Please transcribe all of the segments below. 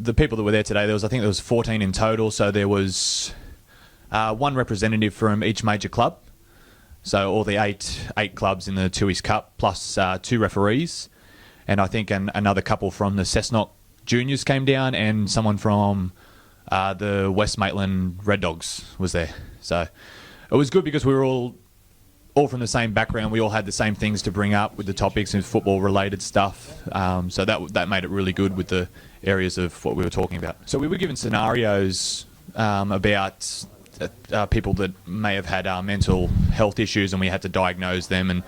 the people that were there today, I think there was 14 in total. So there was one representative from each major club. So all the eight clubs in the Tooheys Cup, plus 2 referees. And I think another couple from the Cessnock Juniors came down, and someone from the West Maitland Red Dogs was there. So it was good because we were all from the same background. We all had the same things to bring up with the topics and football-related stuff. So that made it really good with the areas of what we were talking about. So we were given scenarios about people that may have had mental health issues, and we had to diagnose them and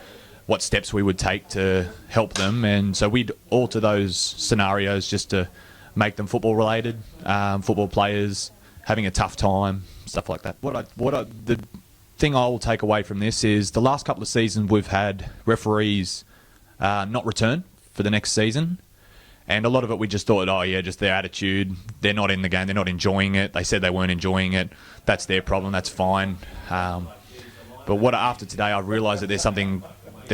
what steps we would take to help them. And so we'd alter those scenarios just to make them football-related, football players having a tough time, stuff like that. The thing I will take away from this is the last couple of seasons we've had referees not return for the next season. And a lot of it we just thought, just their attitude. They're not in the game. They're not enjoying it. They said they weren't enjoying it. That's their problem. That's fine. But after today, I realised that there's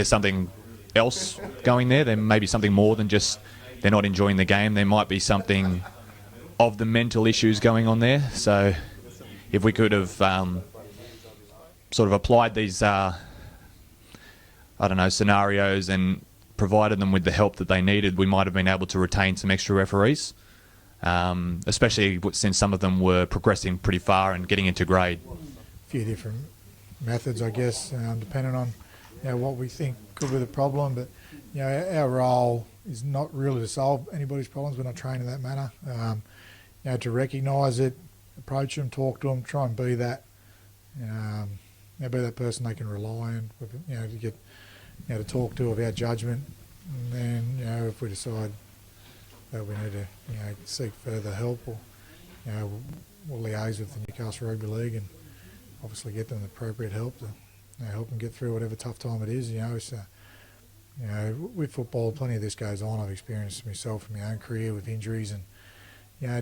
something else going there. There may be something more than just they're not enjoying the game. There might be something of the mental issues going on there. So if we could have sort of applied these, scenarios and provided them with the help that they needed, we might have been able to retain some extra referees, especially since some of them were progressing pretty far and getting into grade. A few different methods, I guess, depending on what we think could be the problem. But our role is not really to solve anybody's problems. We're not trained in that manner. To recognise it, approach them, talk to them, try and be that, be that person they can rely on, to get, to talk to about judgment. And then, if we decide that we need to, seek further help, or, we'll liaise with the Newcastle Rugby League and obviously get them the appropriate help to help them get through whatever tough time it is. So, with football, plenty of this goes on. I've experienced myself in my own career with injuries and,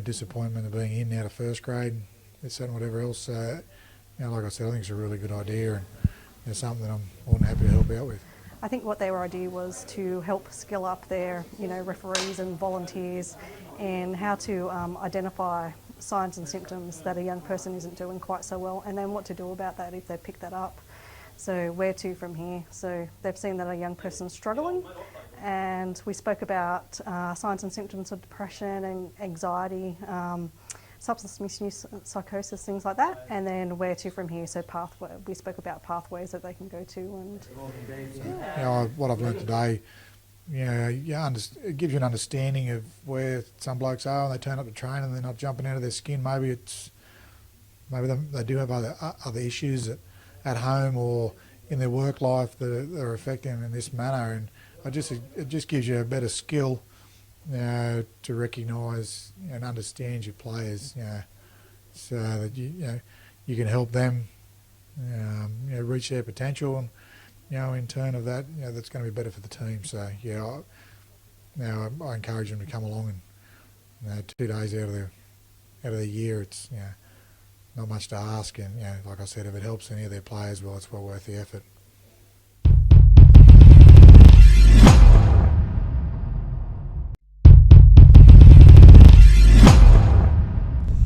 disappointment of being in out of first grade, this, that and whatever else. So, like I said, I think it's a really good idea and something that I'm more than happy to help out with. I think what their idea was to help skill up their, referees and volunteers in how to identify signs and symptoms that a young person isn't doing quite so well, and then what to do about that if they pick that up. So where to from here? So they've seen that a young person's struggling, and we spoke about signs and symptoms of depression and anxiety, substance misuse, psychosis, things like that, and then where to from here. So we spoke about pathways that they can go to. And what I've learned today, it gives you an understanding of where some blokes are when they turn up to train and they're not jumping out of their skin. Maybe they do have other issues at home or in their work life that are affecting them in this manner, and it just gives you a better skill to recognise and understand your players, so that you can help them reach their potential, and in turn of that, that's going to be better for the team. So I encourage them to come along, and 2 days out of the year, it's not much to ask, and like I said, if it helps any of their players, well, it's well worth the effort.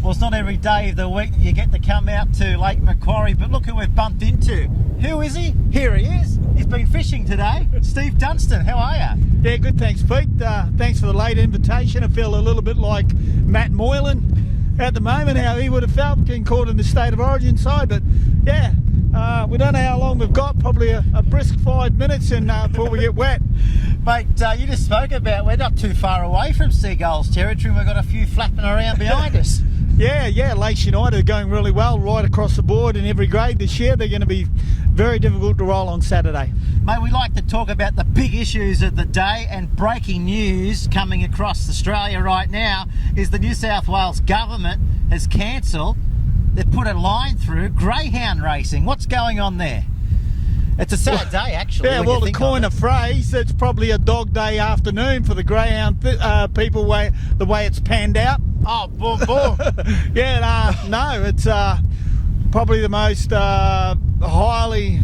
Well, it's not every day of the week that you get to come out to Lake Macquarie, but look who we've bumped into. Who is he? Here he is. He's been fishing today. Steve Dunstan, how are you? Yeah, good, thanks, Pete. Thanks for the late invitation. I feel a little bit like Matt Moylan at the moment, how he would have felt getting caught in the State of Origin side. But yeah, we don't know how long we've got, probably a brisk 5 minutes and before we get wet. Mate, you just spoke about we're not too far away from Seagulls territory, and we've got a few flapping around behind us. Yeah, Lakes United are going really well right across the board in every grade this year. They're going to be very difficult to roll on Saturday. Mate, we like to talk about the big issues of the day, and breaking news coming across Australia right now is the New South Wales government has cancelled, they've put a line through greyhound racing. What's going on there? It's a sad day, actually. Yeah, well, to coin a phrase, it's probably a dog day afternoon for the greyhound people, the way it's panned out. Oh, boom, boom. Yeah, no, it's probably the most highly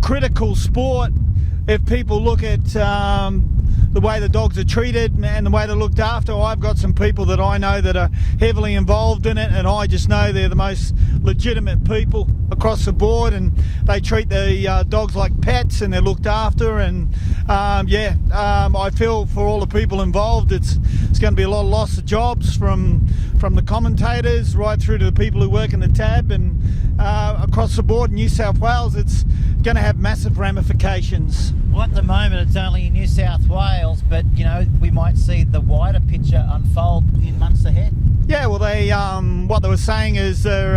critical sport if people look at the way the dogs are treated and the way they're looked after. I've got some people that I know that are heavily involved in it, and I just know they're the most legitimate people across the board, and they treat the dogs like pets, and they're looked after. And I feel for all the people involved, it's going to be a lot of loss of jobs from the commentators right through to the people who work in the tab, and across the board in New South Wales, it's going to have massive ramifications. Well, at the moment it's only in New South Wales, but we might see the wider picture unfold in months ahead. Yeah, well, they what they were saying is they've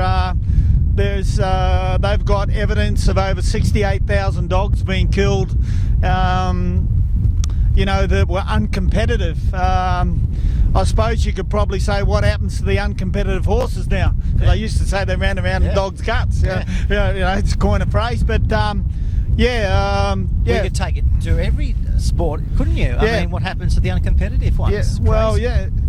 got evidence of over 68,000 dogs being killed, that were uncompetitive. I suppose you could probably say what happens to the uncompetitive horses now. Yeah. They used to say they ran around in dogs' guts. It's a coin of phrase, but you could take it to every sport, couldn't you? I mean, what happens to the uncompetitive ones?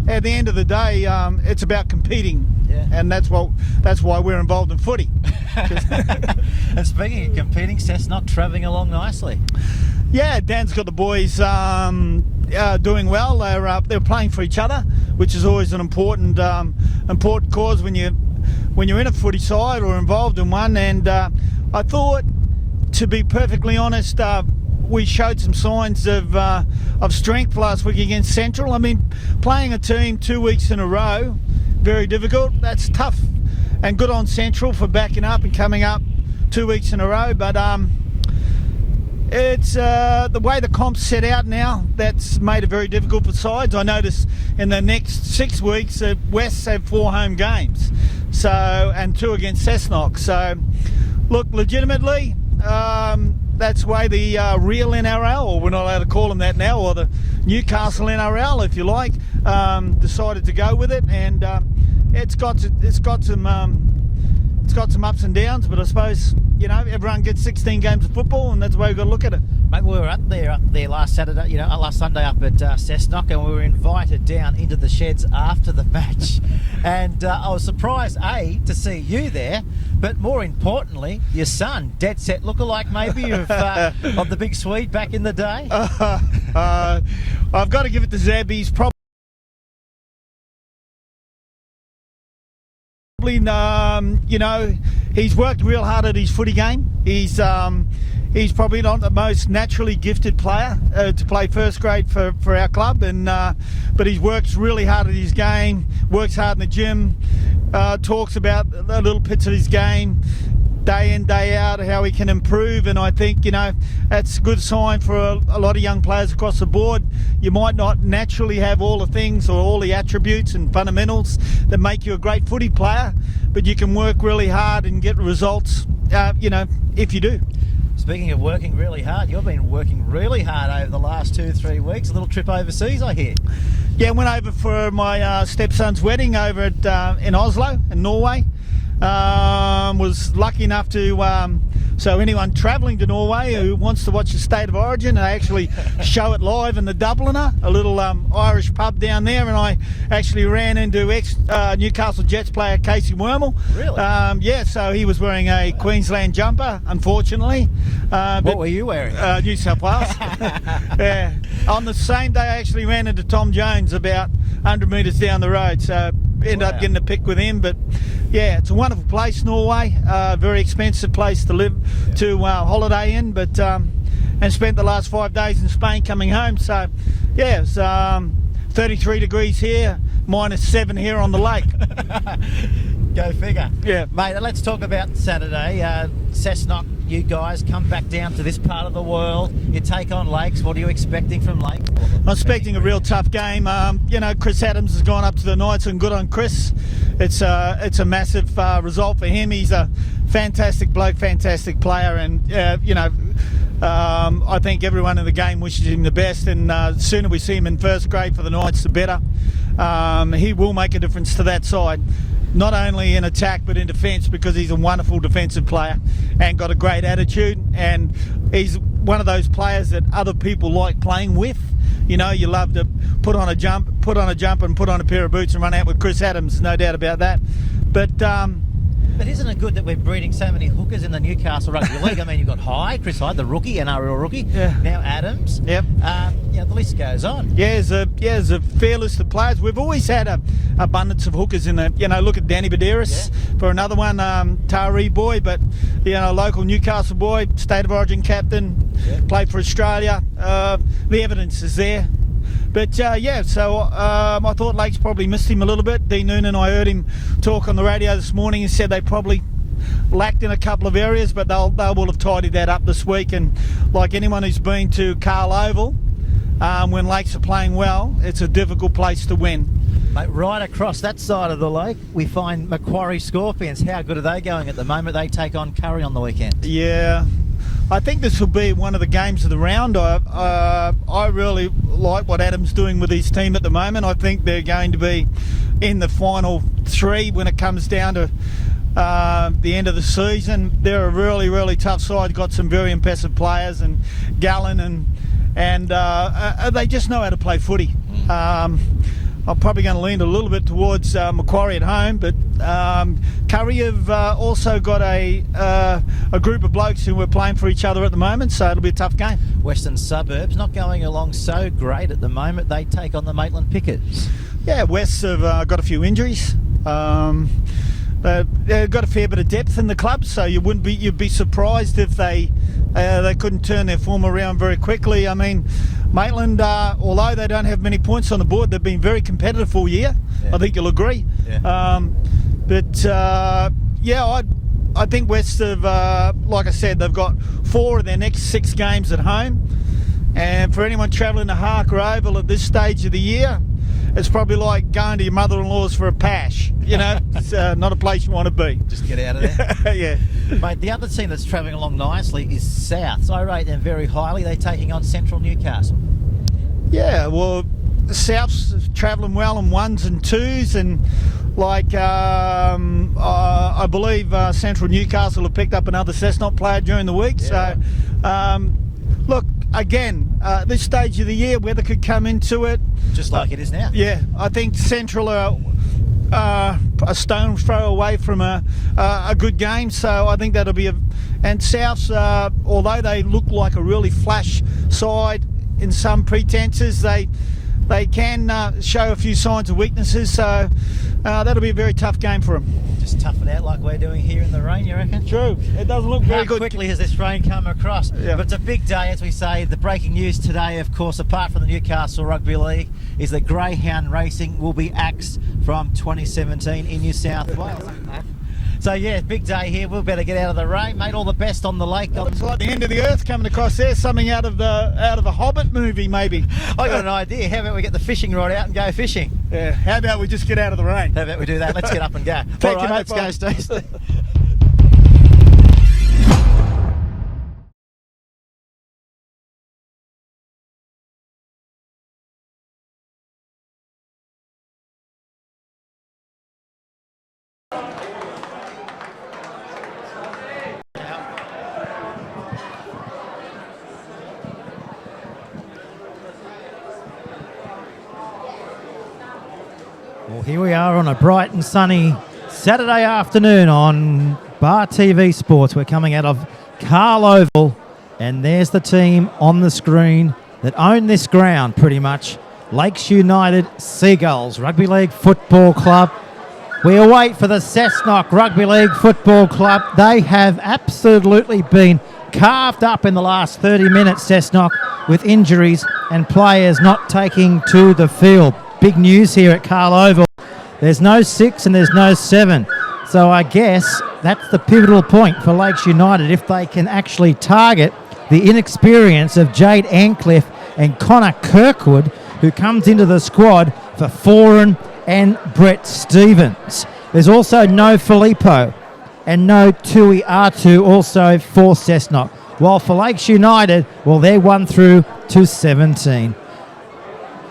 At the end of the day, it's about competing, and that's why we're involved in footy. And speaking of competing, Cessnock travelling along nicely. Yeah, Dan's got the boys doing well. They're playing for each other, which is always an important cause when you're in a footy side or involved in one. And I thought, to be perfectly honest, we showed some signs of strength last week against Central. I mean, playing a team 2 weeks in a row, very difficult. That's tough, and good on Central for backing up and coming up 2 weeks in a row. But it's the way the comp's set out now, that's made it very difficult for sides. I notice in the next 6 weeks, Wests have 4 home games, and 2 against Cessnock. So, look, legitimately, that's the way the real NRL, or we're not allowed to call them that now, or the Newcastle NRL, if you like, decided to go with it, and it's got some ups and downs, but I suppose everyone gets 16 games of football, and that's the way we've got to look at it. Mate, we were up there last Saturday, last Sunday up at Cessnock, and we were invited down into the sheds after the match, and I was surprised to see you there, but more importantly, your son, dead set lookalike maybe of the big Swede back in the day. I've got to give it to Zeb. He's probably he's worked real hard at his footy game. He's probably not the most naturally gifted player to play first grade for our club, but he works really hard at his game, works hard in the gym, talks about the little bits of his game day in, day out, how he can improve, and I think that's a good sign for a lot of young players across the board. You might not naturally have all the things or all the attributes and fundamentals that make you a great footy player, but you can work really hard and get results, if you do. Speaking of working really hard, you've been working really hard over the last 2-3 weeks. A little trip overseas, I hear. Yeah, I went over for my stepson's wedding over in Oslo, in Norway. Was lucky enough to so anyone travelling to Norway who wants to watch the State of Origin, they actually show it live in the Dubliner, a little Irish pub down there, and I actually ran into Newcastle Jets player Casey Wormel. Really? So he was wearing a Queensland jumper, unfortunately. What were you wearing? New South Wales. Yeah. On the same day, I actually ran into Tom Jones about 100 metres down the road, so ended up getting a pic with him. But yeah, it's a wonderful place, Norway. Very expensive place to live, to holiday in, but and spent the last 5 days in Spain coming home. So yeah, it's 33 degrees here, -7 here on the lake. Go figure. Yeah. Mate, let's talk about Saturday. Cessnock, you guys come back down to this part of the world. You take on Lakes. What are you expecting from Lakes? I'm expecting a real tough game. Chris Adams has gone up to the Knights, and good on Chris. It's a massive result for him. He's a fantastic bloke, fantastic player, and I think everyone in the game wishes him the best, and the sooner we see him in first grade for the Knights, the better. He will make a difference to that side, not only in attack but in defence, because he's a wonderful defensive player and got a great attitude, and he's one of those players that other people like playing with. You love to put on a jump and put on a pair of boots and run out with Chris Adams, no doubt about that. But isn't it good that we're breeding so many hookers in the Newcastle Rugby League? I mean, you've got Chris Hyde, the rookie, NRL rookie. Yeah. Now Adams. Yep. Yeah, the list goes on. There's a fair list of players. We've always had a abundance of hookers in the. Look at Danny Baderis for another one, Taree boy, but local Newcastle boy, state of origin captain, played for Australia. The evidence is there. But so I thought Lakes probably missed him a little bit. Dean Noonan, I heard him talk on the radio this morning and said they probably lacked in a couple of areas, but they will have tidied that up this week. And like anyone who's been to Carl Oval, when Lakes are playing well, it's a difficult place to win. Mate, right across that side of the lake, we find Macquarie Scorpions. How good are they going at the moment? They take on Curry on the weekend. Yeah, I think this will be one of the games of the round. I really like what Adam's doing with his team at the moment. I think they're going to be in the final three when it comes down to the end of the season. They're a really, really tough side. Got some very impressive players, and Gallen and they just know how to play footy. I'm probably going to lean a little bit towards Macquarie at home, but Curry have also got a group of blokes who are playing for each other at the moment, so it'll be a tough game. Western Suburbs not going along so great at the moment. They take on the Maitland Pickers. Yeah, Wests have got a few injuries. They've got a fair bit of depth in the club, so you'd be surprised if they couldn't turn their form around very quickly. I mean, Maitland, although they don't have many points on the board, they've been very competitive all year. Yeah. I think you'll agree. Yeah. I think West have, like I said, they've got 4 of their next 6 games at home. And for anyone travelling to Harker Oval at this stage of the year, it's probably like going to your mother-in-law's for a pash. It's not a place you want to be. Just get out of there. Yeah. Mate, the other team that's travelling along nicely is Souths. I rate them very highly. They're taking on Central Newcastle. Yeah, well, the Souths travelling well in 1s and 2s, and I believe Central Newcastle have picked up another Cessnock player during the week. Yeah. So, look, again, this stage of the year, weather could come into it. Just like it is now. Yeah, I think Central are a stone's throw away from a good game, so I think that'll be and Souths, although they look like a really flash side in some pretences, they can show a few signs of weaknesses, so that'll be a very tough game for them. Just tough it out like we're doing here in the rain, you reckon? True. It doesn't look very good. How quickly has this rain come across? Yeah. But it's a big day, as we say. The breaking news today, of course, apart from the Newcastle Rugby League, is that greyhound racing will be axed from 2017 in New South Wales. So yeah, big day here. We'll better get out of the rain, mate. All the best on the lake. It's like the end of the earth coming across there. Something out of a Hobbit movie, maybe. I got an idea. How about we get the fishing rod out and go fishing? Yeah. How about we just get out of the rain? How about we do that? Let's get up and go. Thank you, mate. Let's go, Steve. Well, here we are on a bright and sunny Saturday afternoon on Bar TV Sports. We're coming out of Carl Oval, and there's the team on the screen that own this ground pretty much. Lakes United Seagulls Rugby League Football Club. We await for the Cessnock Rugby League Football Club. They have absolutely been carved up in the last 30 minutes, Cessnock, with injuries and players not taking to the field. Big news here at Carl Oval. There's no 6 and there's no 7. So I guess that's the pivotal point for Lakes United, if they can actually target the inexperience of Jade Ancliffe and Connor Kirkwood, who comes into the squad for Foran and Brett Stevens. There's also no Filippo and no Tui Atu also for Cessnock. While for Lakes United, well, they're 1 through to 17.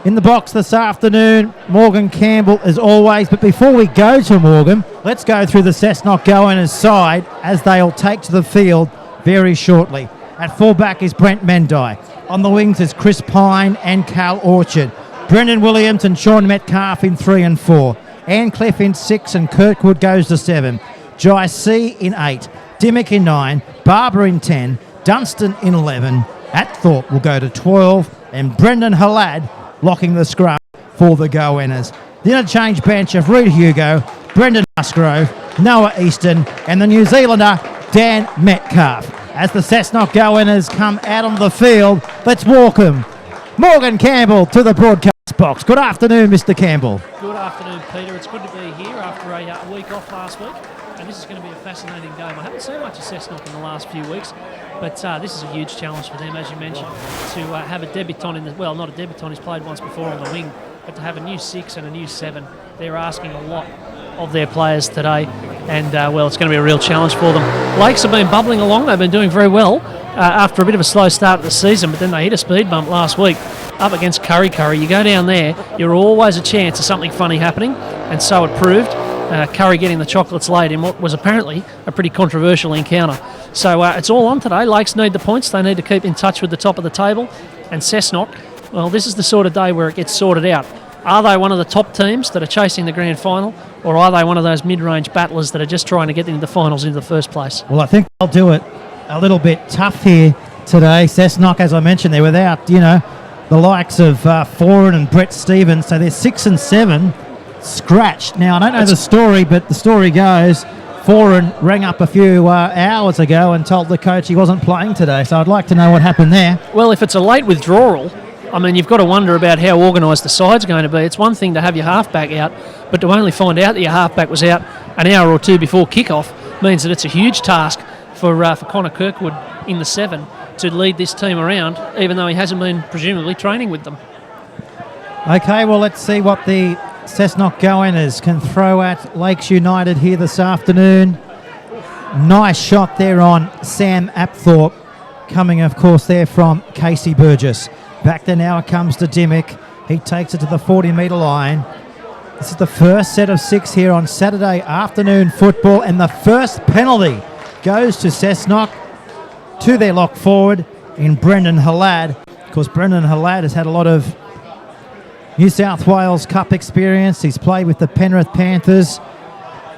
In the box this afternoon, Morgan Campbell as always. But before we go to Morgan, let's go through the Cessnock go-owners side as they'll take to the field very shortly. At fullback is Brent Mendai. On the wings is Chris Pine and Carl Orchard. Brendan Williams and Sean Metcalf in 3 and 4. Ancliffe in 6 and Kirkwood goes to 7. Jai C in 8. Dimmick in 9. Barber in 10. Dunstan in 11. Atthorpe will go to 12. and Brendan Halad locking the scrum for the go-winners. The interchange bench of Reid Hugo, Brendan Musgrove, Noah Easton, and the New Zealander Dan Metcalf. As the Cessnock go-winners come out on the field, let's welcome Morgan Campbell to the broadcast box. Good afternoon, Mr. Campbell. Good afternoon, Peter. It's good to be here after a week off last week, and this is going to be a fascinating game. I haven't seen much of Cessnock in the last few weeks, but this is a huge challenge for them, as you mentioned, to have a debutant in the, well, not a debutant, he's played once before on the wing, but to have a new 6 and a new 7. They're asking a lot of their players today, and well, it's going to be a real challenge for them. Lakes have been bubbling along. They've been doing very well after a bit of a slow start of the season, but then they hit a speed bump last week up against Curry. You go down there, you're always a chance of something funny happening, and so it proved. Curry getting the chocolates laid in what was apparently a pretty controversial encounter. So it's all on today. Lakes need the points. They need to keep in touch with the top of the table. And Cessnock, well, this is the sort of day where it gets sorted out. Are they one of the top teams that are chasing the grand final, or are they one of those mid-range battlers that are just trying to get into the finals in the first place? Well, I think they'll do it a little bit tough here today. Cessnock, as I mentioned, they're without, the likes of Foran and Brett Stevens, so they're 6 and 7 scratched. Now, I don't know the story, but the story goes Foran rang up a few hours ago and told the coach he wasn't playing today, so I'd like to know what happened there. Well, if it's a late withdrawal, I mean, you've got to wonder about how organised the side's going to be. It's one thing to have your halfback out, but to only find out that your halfback was out an hour or two before kick-off means that it's a huge task for Connor Kirkwood in the 7 to lead this team around, even though he hasn't been presumably training with them. Okay, well, let's see what the Cessnock go-winners can throw at Lakes United here this afternoon. Nice shot there on Sam Apthorpe, coming, of course, there from Casey Burgess. Back there now it comes to Dimmick. He takes it to the 40-metre line. This is the first set of 6 here on Saturday afternoon football, and the first penalty goes to Cessnock, to their lock forward in Brendan Halad. Of course, Brendan Halad has had a lot of New South Wales Cup experience. He's played with the Penrith Panthers.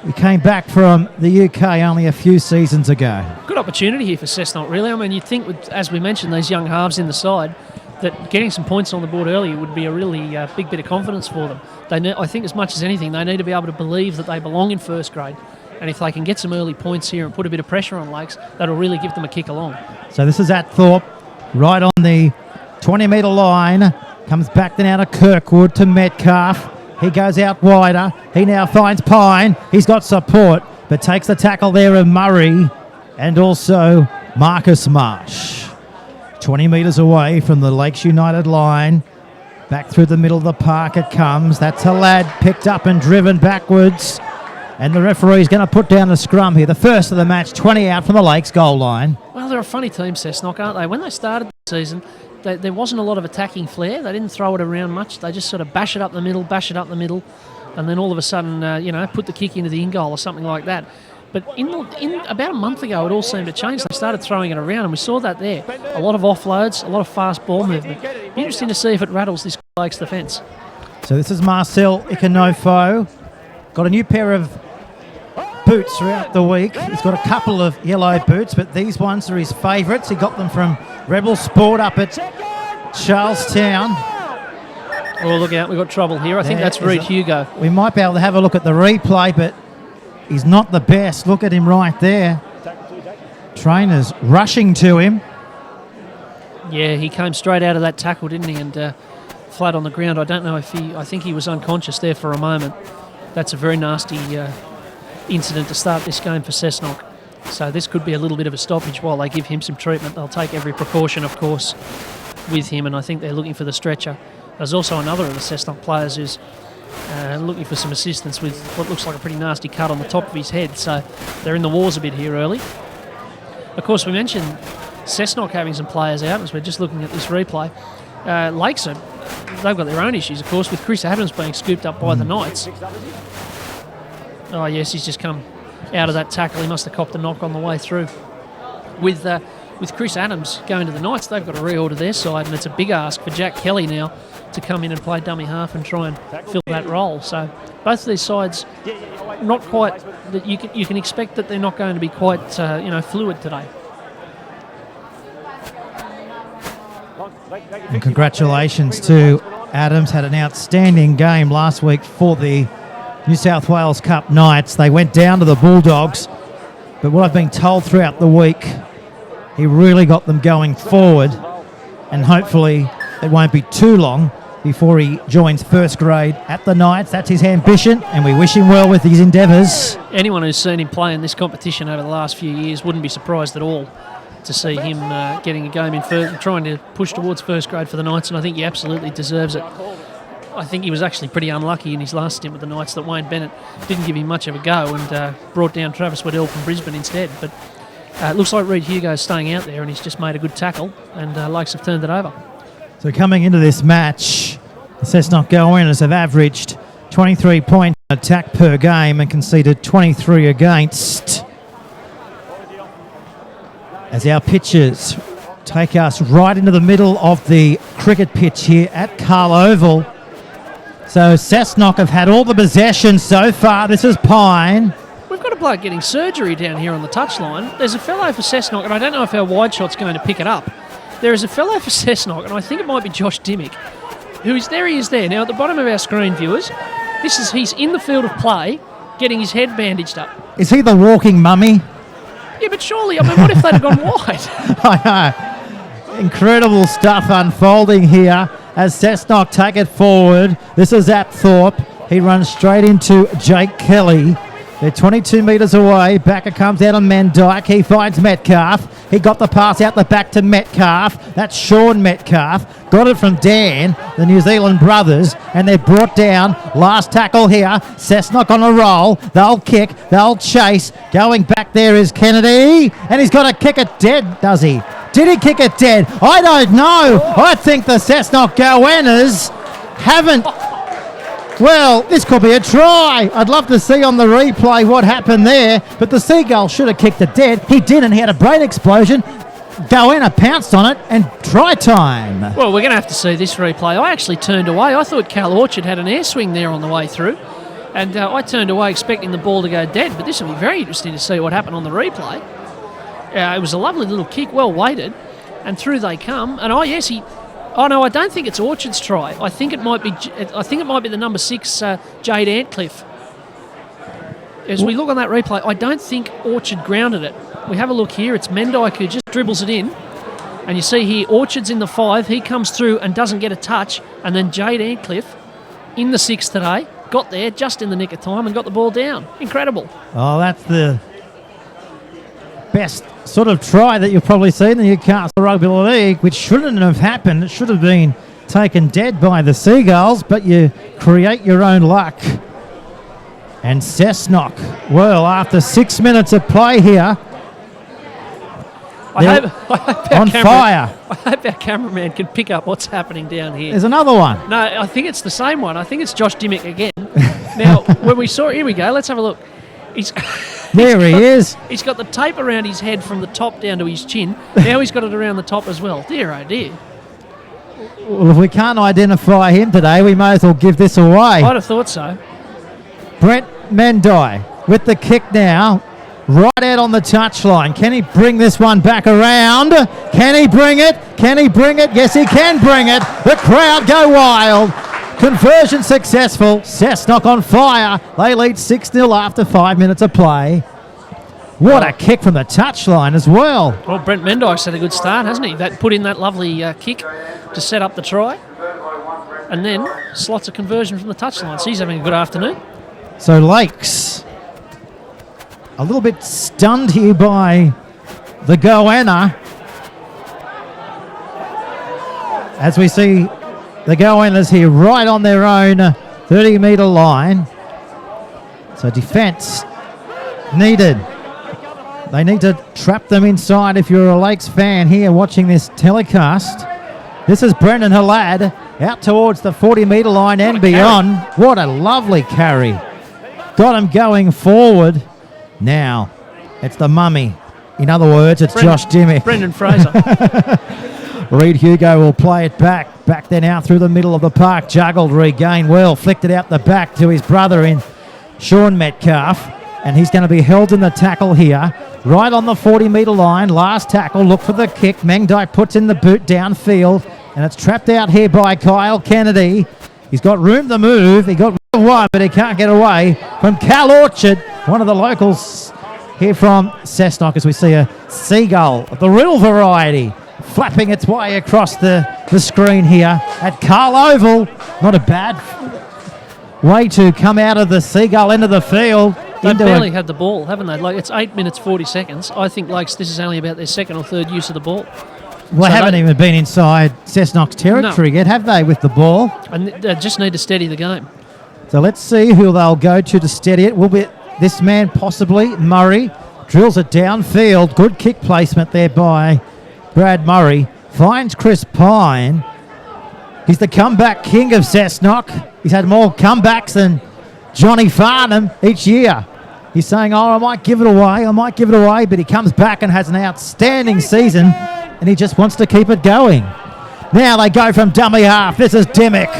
He came back from the UK only a few seasons ago. Good opportunity here for Cessnock, really. I mean, you'd think, as we mentioned, these young halves in the side, that getting some points on the board early would be a really big bit of confidence for them. I think as much as anything, they need to be able to believe that they belong in first grade. And if they can get some early points here and put a bit of pressure on Lakes, that'll really give them a kick along. So this is at Thorpe, right on the 20-metre line. Comes back then out of Kirkwood to Metcalf. He goes out wider. He now finds Pine. He's got support, but takes the tackle there of Murray and also Marcus Marsh. 20 metres away from the Lakes United line. Back through the middle of the park it comes. That's a lad picked up and driven backwards. And the referee's going to put down the scrum here. The first of the match, 20 out from the Lakes goal line. Well, they're a funny team, Cessnock, aren't they? When they started the season, there wasn't a lot of attacking flair. They didn't throw it around much. They just sort of bash it up the middle, and then all of a sudden, put the kick into the in-goal or something like that. But in about a month ago, it all seemed to change. They started throwing it around, and we saw that there. A lot of offloads, a lot of fast ball movement. Be interesting to see if it rattles this Lakes defence. So this is Marcel Ikanofo. Got a new pair of boots throughout the week. He's got a couple of yellow boots, but these ones are his favourites. He got them from Rebel Sport up at Charlestown. Oh, look out, we've got trouble here. I think that's Reid Hugo. We might be able to have a look at the replay, but he's not the best. Look at him right there. Trainers rushing to him. Yeah, he came straight out of that tackle, didn't he? And flat on the ground. I don't know if I think he was unconscious there for a moment. That's a very nasty incident to start this game for Cessnock. So this could be a little bit of a stoppage while they give him some treatment. They'll take every precaution, of course, with him, and I think they're looking for the stretcher. There's also another of the Cessnock players who's looking for some assistance with what looks like a pretty nasty cut on the top of his head. So they're in the wars a bit here early. Of course, we mentioned Cessnock having some players out as we're just looking at this replay. Lakes, they've got their own issues, of course, with Chris Adams being scooped up by the Knights. Oh, yes, he's just come out of that tackle. He must have copped a knock on the way through. With Chris Adams going to the Knights, they've got to reorder their side, and it's a big ask for Jack Kelly now to come in and play dummy half and try and fill that role. So both of these sides, not quite. You can expect that they're not going to be quite fluid today. And congratulations to Adams. Had an outstanding game last week for the New South Wales Cup Knights. They went down to the Bulldogs, but what I've been told throughout the week, he really got them going forward, and hopefully it won't be too long before he joins first grade at the Knights. That's his ambition, and we wish him well with his endeavours. Anyone who's seen him play in this competition over the last few years wouldn't be surprised at all to see him getting a game in first, trying to push towards first grade for the Knights, and I think he absolutely deserves it. I think he was actually pretty unlucky in his last stint with the Knights that Wayne Bennett didn't give him much of a go and brought down Travis Waddell from Brisbane instead. But it looks like Reid Hugo's staying out there, and he's just made a good tackle, and Lakes have turned it over. So coming into this match, the Cessnock Go-Winners have averaged 23 points attack per game and conceded 23 against. As our pitchers take us right into the middle of the cricket pitch here at Carl Oval. So Cessnock have had all the possession so far. This is Pine. We've got a bloke getting surgery down here on the touchline. There's a fellow for Cessnock, and I don't know if our wide shot's going to pick it up. There is a fellow for Cessnock, and I think it might be Josh Dimmick, who is there. He is there. Now, at the bottom of our screen, viewers, he's in the field of play, getting his head bandaged up. Is he the walking mummy? Yeah, but surely, I mean, what if they'd have gone wide? I know. Incredible stuff unfolding here as Cessnock take it forward. This is Apthorpe. He runs straight into Jake Kelly. They're 22 metres away. Backer comes out on Mendyke. He finds Metcalf. He got the pass out the back to Metcalf. That's Sean Metcalf. Got it from Dan, the New Zealand brothers, and they're brought down. Last tackle here. Cessnock on a roll. They'll kick. They'll chase. Going back there is Kennedy, and he's got to kick it dead, does he? Did he kick it dead? I don't know. I think the Cessnock Go-Winners haven't. Well, this could be a try. I'd love to see on the replay what happened there, but the Seagull should have kicked it dead. He didn't. He had a brain explosion. Goanna pounced on it, and try time. Well, we're going to have to see this replay. I actually turned away. I thought Cal Orchard had an air swing there on the way through, and I turned away expecting the ball to go dead, but this will be very interesting to see what happened on the replay. It was a lovely little kick, well weighted, and through they come. And oh no, I don't think it's Orchard's try. I think it might be the number 6 Jade Antcliffe. As we look on that replay, I don't think Orchard grounded it. We have a look here. It's Mendyke who just dribbles it in, and you see here Orchard's in the 5. He comes through and doesn't get a touch, and then Jade Antcliffe in the 6 today got there just in the nick of time and got the ball down. Incredible. Oh, that's the best sort of try that you'll probably see in the Newcastle Rugby League, which shouldn't have happened. It should have been taken dead by the Seagulls, but you create your own luck. And Cessnock, well, after 6 minutes of play here, I hope on fire. I hope our cameraman can pick up what's happening down here. There's another one. No, I think it's the same one. I think it's Josh Dimmick again. Now, when we saw, here we go, let's have a look. There he is. He's got the tape around his head from the top down to his chin. Now he's got it around the top as well. Dear, oh dear. Well, if we can't identify him today, we may as well give this away. I'd have thought so. Brent Mendyke with the kick now. Right out on the touchline. Can he bring this one back around? Can he bring it? Can he bring it? Yes, he can bring it. The crowd go wild. Conversion successful. Cessnock on fire. They lead 6-0 after 5 minutes of play. What a kick from the touchline as well. Well, Brent Mendyke's had a good start, hasn't he? That put in that lovely kick to set up the try. And then slots a conversion from the touchline. So he's having a good afternoon. So Lakes a little bit stunned here by the Goanna. As we see the Goannas here right on their own 30-metre line. So defence needed. They need to trap them inside if you're a Lakes fan here watching this telecast. This is Brendan Halad out towards the 40-metre line and beyond. What a lovely carry. Got him going forward. Now, it's the mummy. In other words, it's Josh Dimmick. Brendan Fraser. Reid Hugo will play it back. Back there now through the middle of the park. Juggled, regained well. Flicked it out the back to his brother in Sean Metcalf. And he's going to be held in the tackle here. Right on the 40-metre line. Last tackle. Look for the kick. Mendyke puts in the boot downfield. And it's trapped out here by Kyle Kennedy. He's got room to move. He got rid of one, but he can't get away from Cal Orchard, one of the locals here from Cessnock, as we see a seagull of the real variety flapping its way across the screen here at Carl Oval. Not a bad way to come out of the seagull into the field. They've barely had the ball, haven't they? Like, it's 8 minutes 40 seconds. I think Lakes, this is only about their second or third use of the ball. Well, they haven't even been inside Cessnock's territory yet, have they, with the ball? And they just need to steady the game. So let's see who they'll go to steady it. Will be this man, possibly Murray. Drills it downfield. Good kick placement there by Brad Murray. Finds Chris Pine. He's the comeback king of Cessnock. He's had more comebacks than Johnny Farnham each year. He's saying, I might give it away, but he comes back and has an outstanding season, and he just wants to keep it going. Now they go from dummy half. This is Dimmick.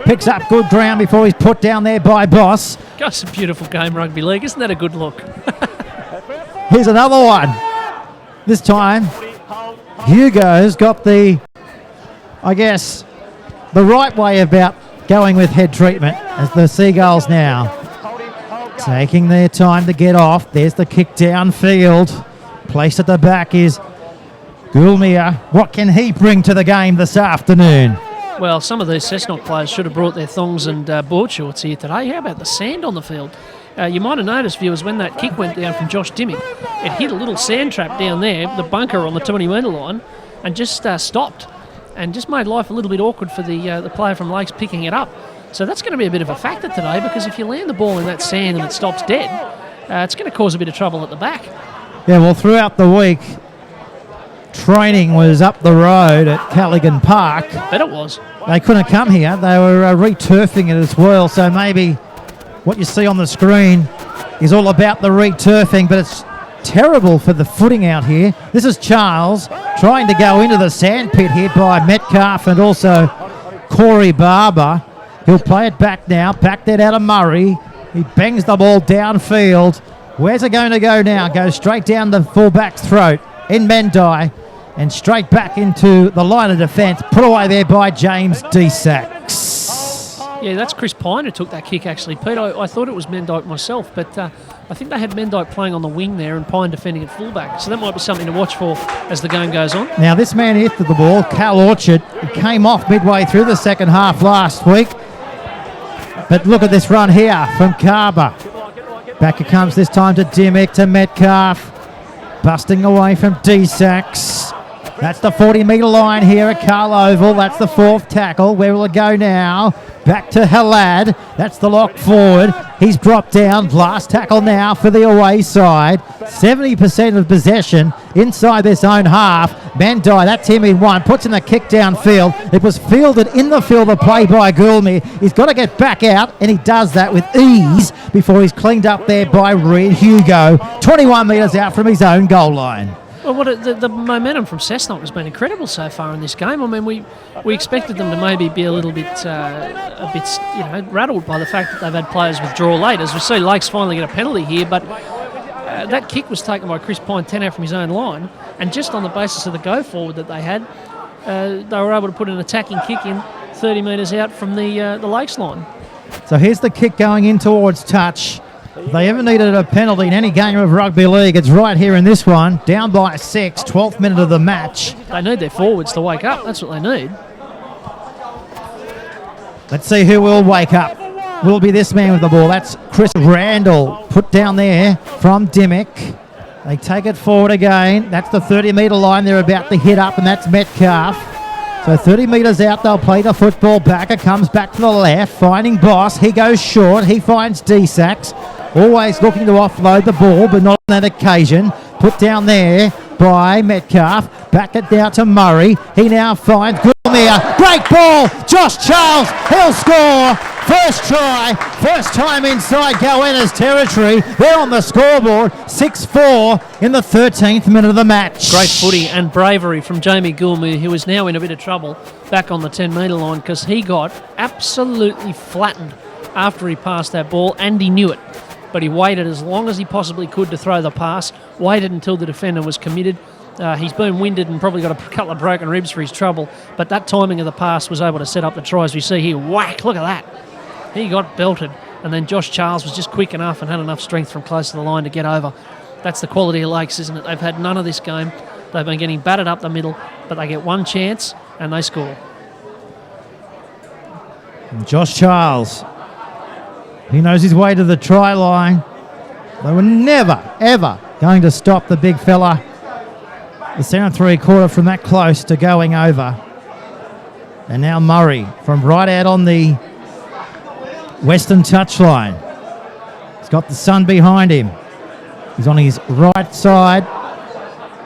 Picks up good ground before he's put down there by Boss. Gosh, a beautiful game, rugby league. Isn't that a good look? Here's another one. This time, Hugo's got the right way about going with head treatment as the Seagulls now taking their time to get off. There's the kick downfield. Placed at the back is Gulmia. What can he bring to the game this afternoon? Well, some of these Cessnock players should have brought their thongs and board shorts here today. How about the sand on the field? You might have noticed, viewers, when that kick went down from Josh Dimmick, it hit a little sand trap down there, the bunker on the 20-metre line, and just stopped and just made life a little bit awkward for the player from Lakes picking it up. So that's going to be a bit of a factor today, because if you land the ball in that sand and it stops dead, it's going to cause a bit of trouble at the back. Yeah, well, throughout the week, training was up the road at Callaghan Park. Bet it was. They couldn't come here. They were re-turfing it as well, so maybe what you see on the screen is all about the re-turfing, but it's terrible for the footing out here. This is Charles trying to go into the sand pit here by Metcalf and also Corey Barber. He'll play it back now. Back that out of Murray. He bangs the ball downfield. Where's it going to go now? Goes straight down the fullback's throat in Mendai and straight back into the line of defence. Put away there by James D-Sacks. Yeah, that's Chris Pine who took that kick, actually, Pete. I thought it was Mendyke myself, but I think they had Mendyke playing on the wing there and Pine defending at fullback. So that might be something to watch for as the game goes on. Now, this man here to the ball, Cal Orchard, he came off midway through the second half last week. But look at this run here from Carver. Back it comes this time to Dimmick, to Metcalf. Busting away from D-Sacks. That's the 40-metre line here at Carl Oval. That's the fourth tackle. Where will it go now? Back to Halad. That's the lock forward. He's dropped down. Last tackle now for the away side. 70% of possession inside this own half. Mandai, that's him in one. Puts in the kick downfield. It was fielded in the field of play by Gulmi. He's got to get back out, and he does that with ease before he's cleaned up there by Reed Hugo. 21 metres out from his own goal line. Well, the momentum from Cessnock has been incredible so far in this game. I mean, we expected them to maybe be a little bit rattled by the fact that they've had players withdraw late. As we see, Lakes finally get a penalty here, but that kick was taken by Chris Pine 10 out from his own line, and just on the basis of the go forward that they had, they were able to put an attacking kick in 30 metres out from the Lakes line. So here's the kick going in towards touch. If they ever needed a penalty in any game of rugby league, it's right here in this one. Down by 6, 12th minute of the match. They need their forwards to wake up. That's what they need. Let's see who will wake up. Will be this man with the ball. That's Chris Randall, put down there from Dimmick. They take it forward again. That's the 30-metre line they're about to hit up, and that's Metcalf. So 30 metres out, they'll play the football back. It comes back to the left, finding Boss. He goes short. He finds D-Sacks. Always looking to offload the ball, but not on that occasion. Put down there by Metcalf. Back it down to Murray. He now finds Gulmia. Great ball. Josh Charles. He'll score. First try. First time inside Goanna's territory. They're on the scoreboard. 6-4 in the 13th minute of the match. Great footy and bravery from Jamie Gulmia, who is now in a bit of trouble back on the 10-metre line because he got absolutely flattened after he passed that ball, and he knew it. But he waited as long as he possibly could to throw the pass, waited until the defender was committed, He's been winded and probably got a couple of broken ribs for his trouble, but that timing of the pass was able to set up the tries. We see here, whack, look at that. He got belted, and then Josh Charles was just quick enough and had enough strength from close to the line to get over. That's the quality of Lakes, isn't it? They've had none of this game. They've been getting battered up the middle, but they get one chance and they score. And Josh Charles, he knows his way to the try line. They were never, ever going to stop the big fella. The centre three-quarter from that close to going over. And now Murray from right out on the western touchline. He's got the sun behind him. He's on his right side.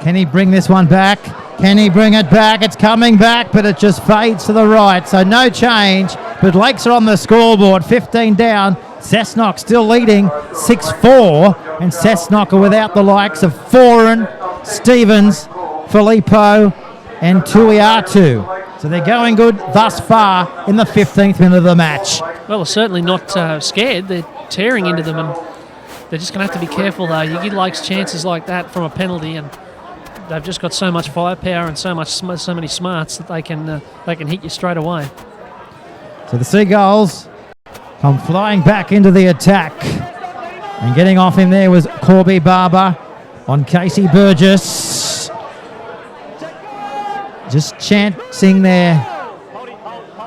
Can he bring this one back? Can he bring it back? It's coming back, but it just fades to the right. So no change, but Lakes are on the scoreboard, 15 down. Cessnock still leading 6-4, and Cessnock are without the likes of Foran, Stevens, Filippo and Tuiatu. So they're going good thus far in the 15th minute of the match. Well, they're certainly not scared. They're tearing into them, and they're just going to have to be careful, though. You give Lakes chances like that from a penalty, and they've just got so much firepower and so many smarts that they can hit you straight away. So the Seagulls come flying back into the attack, and getting off him there was Corby Barber on Casey Burgess. Just chancing their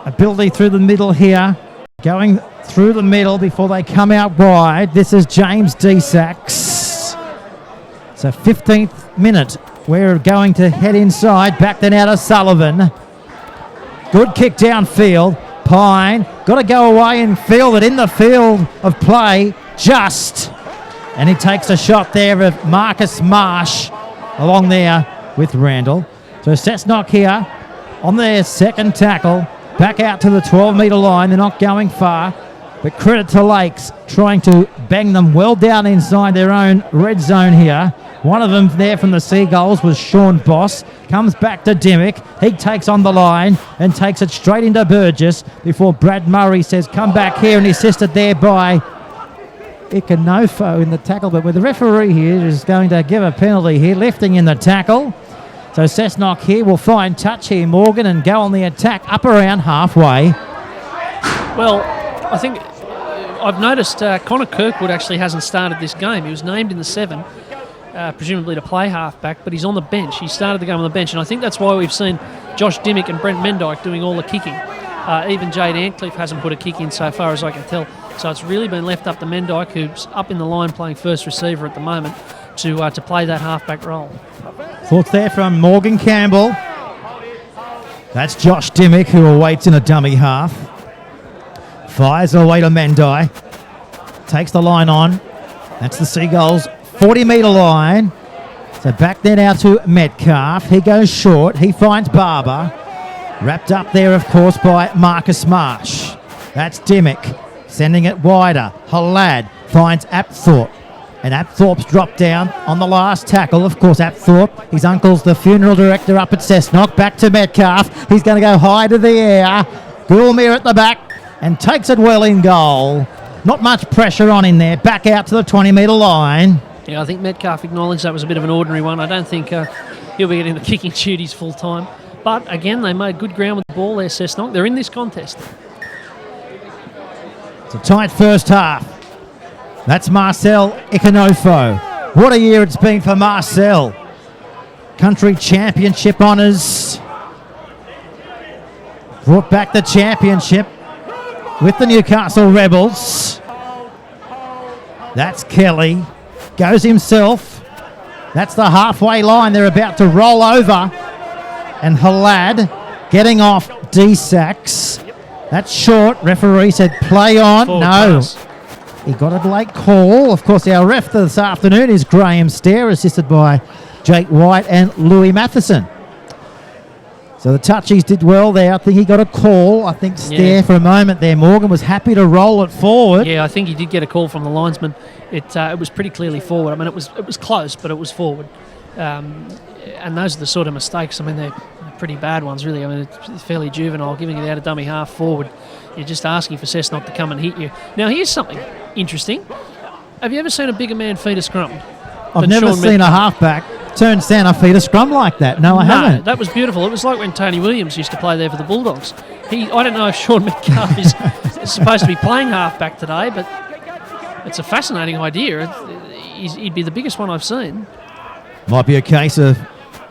ability through the middle here. Going through the middle before they come out wide. This is James Desax. So 15th minute. We're going to head inside. Back then out of Sullivan. Good kick downfield. Pine got to go away and field it in the field of play. Just. And he takes a shot there of Marcus Marsh along there with Randall. So Cessnock here on their second tackle. Back out to the 12-metre line. They're not going far. But credit to Lakes trying to bang them well down inside their own red zone here. One of them there from the Seagulls was Sean Boss. Comes back to Dimmick. He takes on the line and takes it straight into Burgess before Brad Murray says, come back here, and assisted there by Ikanofo in the tackle. But with the referee here is going to give a penalty here, lifting in the tackle. So Cessnock here will find touch here, Morgan, and go on the attack up around halfway. Well, I think I've noticed Connor Kirkwood actually hasn't started this game. He was named in the 7, presumably to play halfback, but he's on the bench. He started the game on the bench, and I think that's why we've seen Josh Dimmick and Brent Mendyke doing all the kicking. Even Jade Antcliffe hasn't put a kick in so far as I can tell. So it's really been left up to Mendyke, who's up in the line playing first receiver at the moment, to play that halfback role. Thoughts there from Morgan Campbell. That's Josh Dimmick, who awaits in a dummy half. Fires away to Mendy. Takes the line on. That's the Seagulls' 40-metre line. So back then out to Metcalf. He goes short. He finds Barber. Wrapped up there, of course, by Marcus Marsh. That's Dimmick. Sending it wider. Halad finds Apthorpe. And Apthorpe's dropped down on the last tackle. Of course, Apthorpe, his uncle's the funeral director up at Cessnock. Back to Metcalf. He's going to go high to the air. Goulmere at the back and takes it well in goal. Not much pressure on in there. Back out to the 20-metre line. Yeah, I think Metcalf acknowledged that was a bit of an ordinary one. I don't think he'll be getting the kicking duties full time. But again, they made good ground with the ball there, Cessnock. They're in this contest. It's a tight first half. That's Marcel Ikanofo. What a year it's been for Marcel. Country championship honours. Brought back the championship with the Newcastle Rebels. That's Kelly. Goes himself. That's the halfway line. They're about to roll over. And Halad getting off Desax. That's short. Referee said play on. Forward no. pass. He got a late call. Of course, our ref this afternoon is Graham Stair, assisted by Jake White and Louis Matheson. So the touchies did well there. I think he got a call. I think Stair for a moment there, Morgan, was happy to roll it forward. Yeah, I think he did get a call from the linesman. It was pretty clearly forward. I mean, it was close, but it was forward. And those are the sort of mistakes. I mean, they're pretty bad ones, really. I mean, it's fairly juvenile, giving it out a dummy half forward. You're just asking for Cessnock to come and hit you. Now, here's something interesting. Have you ever seen a bigger man feed a scrum? I've never seen a halfback turned centre feet a scrum like that. No, I haven't. That was beautiful. It was like when Tony Williams used to play there for the Bulldogs. I don't know if Sean Metcalf is supposed to be playing halfback today, but it's a fascinating idea. He'd be the biggest one I've seen. Might be a case of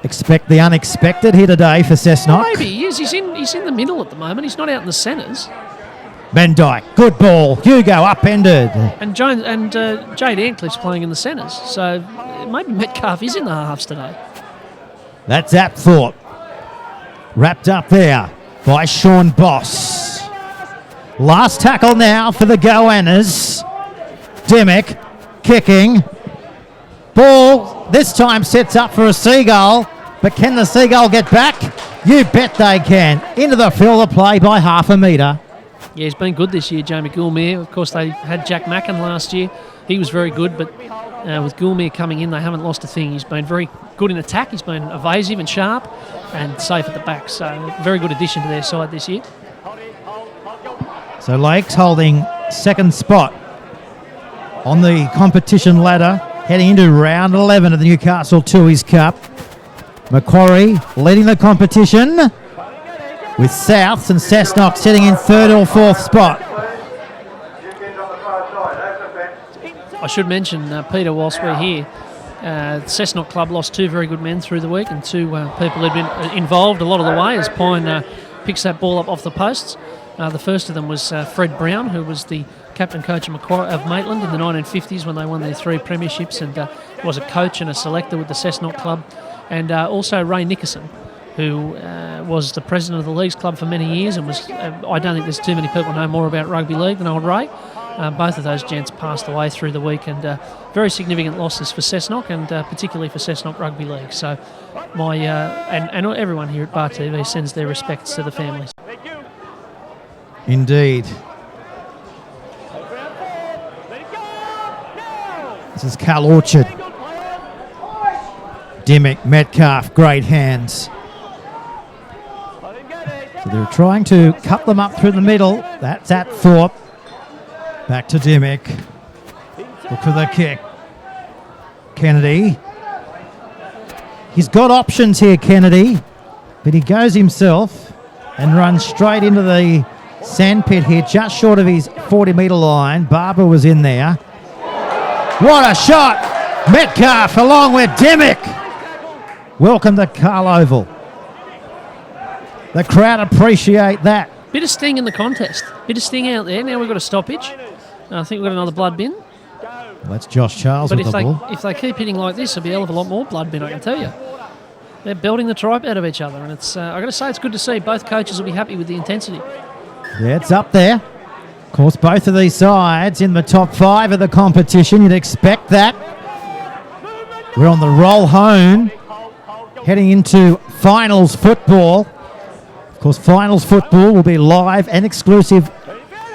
expect the unexpected here today for Cessnock. Maybe he is. He's in the middle at the moment. He's not out in the centres. Van Dyke, good ball. Hugo upended. And Jade Antcliffe's playing in the centres, so maybe Metcalf is in the halves today. That's Apthorpe. Wrapped up there by Sean Boss. Last tackle now for the Goannas. Dimmick kicking. Ball this time sets up for a Seagull, but can the Seagull get back? You bet they can. Into the field of play by half a metre. Yeah, he's been good this year, Jamie Goulmere. Of course, they had Jack Mackin last year. He was very good, but with Goulmere coming in, they haven't lost a thing. He's been very good in attack. He's been evasive and sharp and safe at the back. So, very good addition to their side this year. So, Lakes holding second spot on the competition ladder, heading into round 11 of the Newcastle Tooheys Cup. Macquarie leading the competition, with Souths and Cessnock sitting in third or fourth spot. I should mention, Peter, whilst we're here, Cessnock Club lost two very good men through the week and two people who'd been involved a lot of the way as Pine picks that ball up off the posts. The first of them was Fred Brown, who was the captain coach of Maitland in the 1950s when they won their three premierships, and was a coach and a selector with the Cessnock Club. And also Ray Nickerson, who was the president of the Leagues Club for many years and was, I don't think there's too many people know more about rugby league than old Ray. Both of those gents passed away through the week, and very significant losses for Cessnock and particularly for Cessnock Rugby League. So my and everyone here at Bar TV sends their respects to the families. Indeed. This is Carl Orchard. Dimmick, Metcalf, great hands. So they're trying to cut them up through the middle. That's at Thorpe. Back to Dimmick. Look for the kick. Kennedy. He's got options here, Kennedy, but he goes himself and runs straight into the sandpit here, just short of his 40-metre line. Barber was in there. What a shot! Metcalf along with Dimmick. Welcome to Carl Oval. The crowd appreciate that. Bit of sting in the contest. Bit of sting out there. Now we've got a stoppage. I think we've got another blood bin. Well, that's Josh Charles but with the ball. If they keep hitting like this, there'll be a hell of a lot more blood bin, I can tell you. They're belting the tripe out of each other, and it's I've got to say, it's good to see. Both coaches will be happy with the intensity. Yeah, it's up there. Of course, both of these sides in the top 5 of the competition. You'd expect that. We're on the roll home, heading into finals football. Of course, finals football will be live and exclusive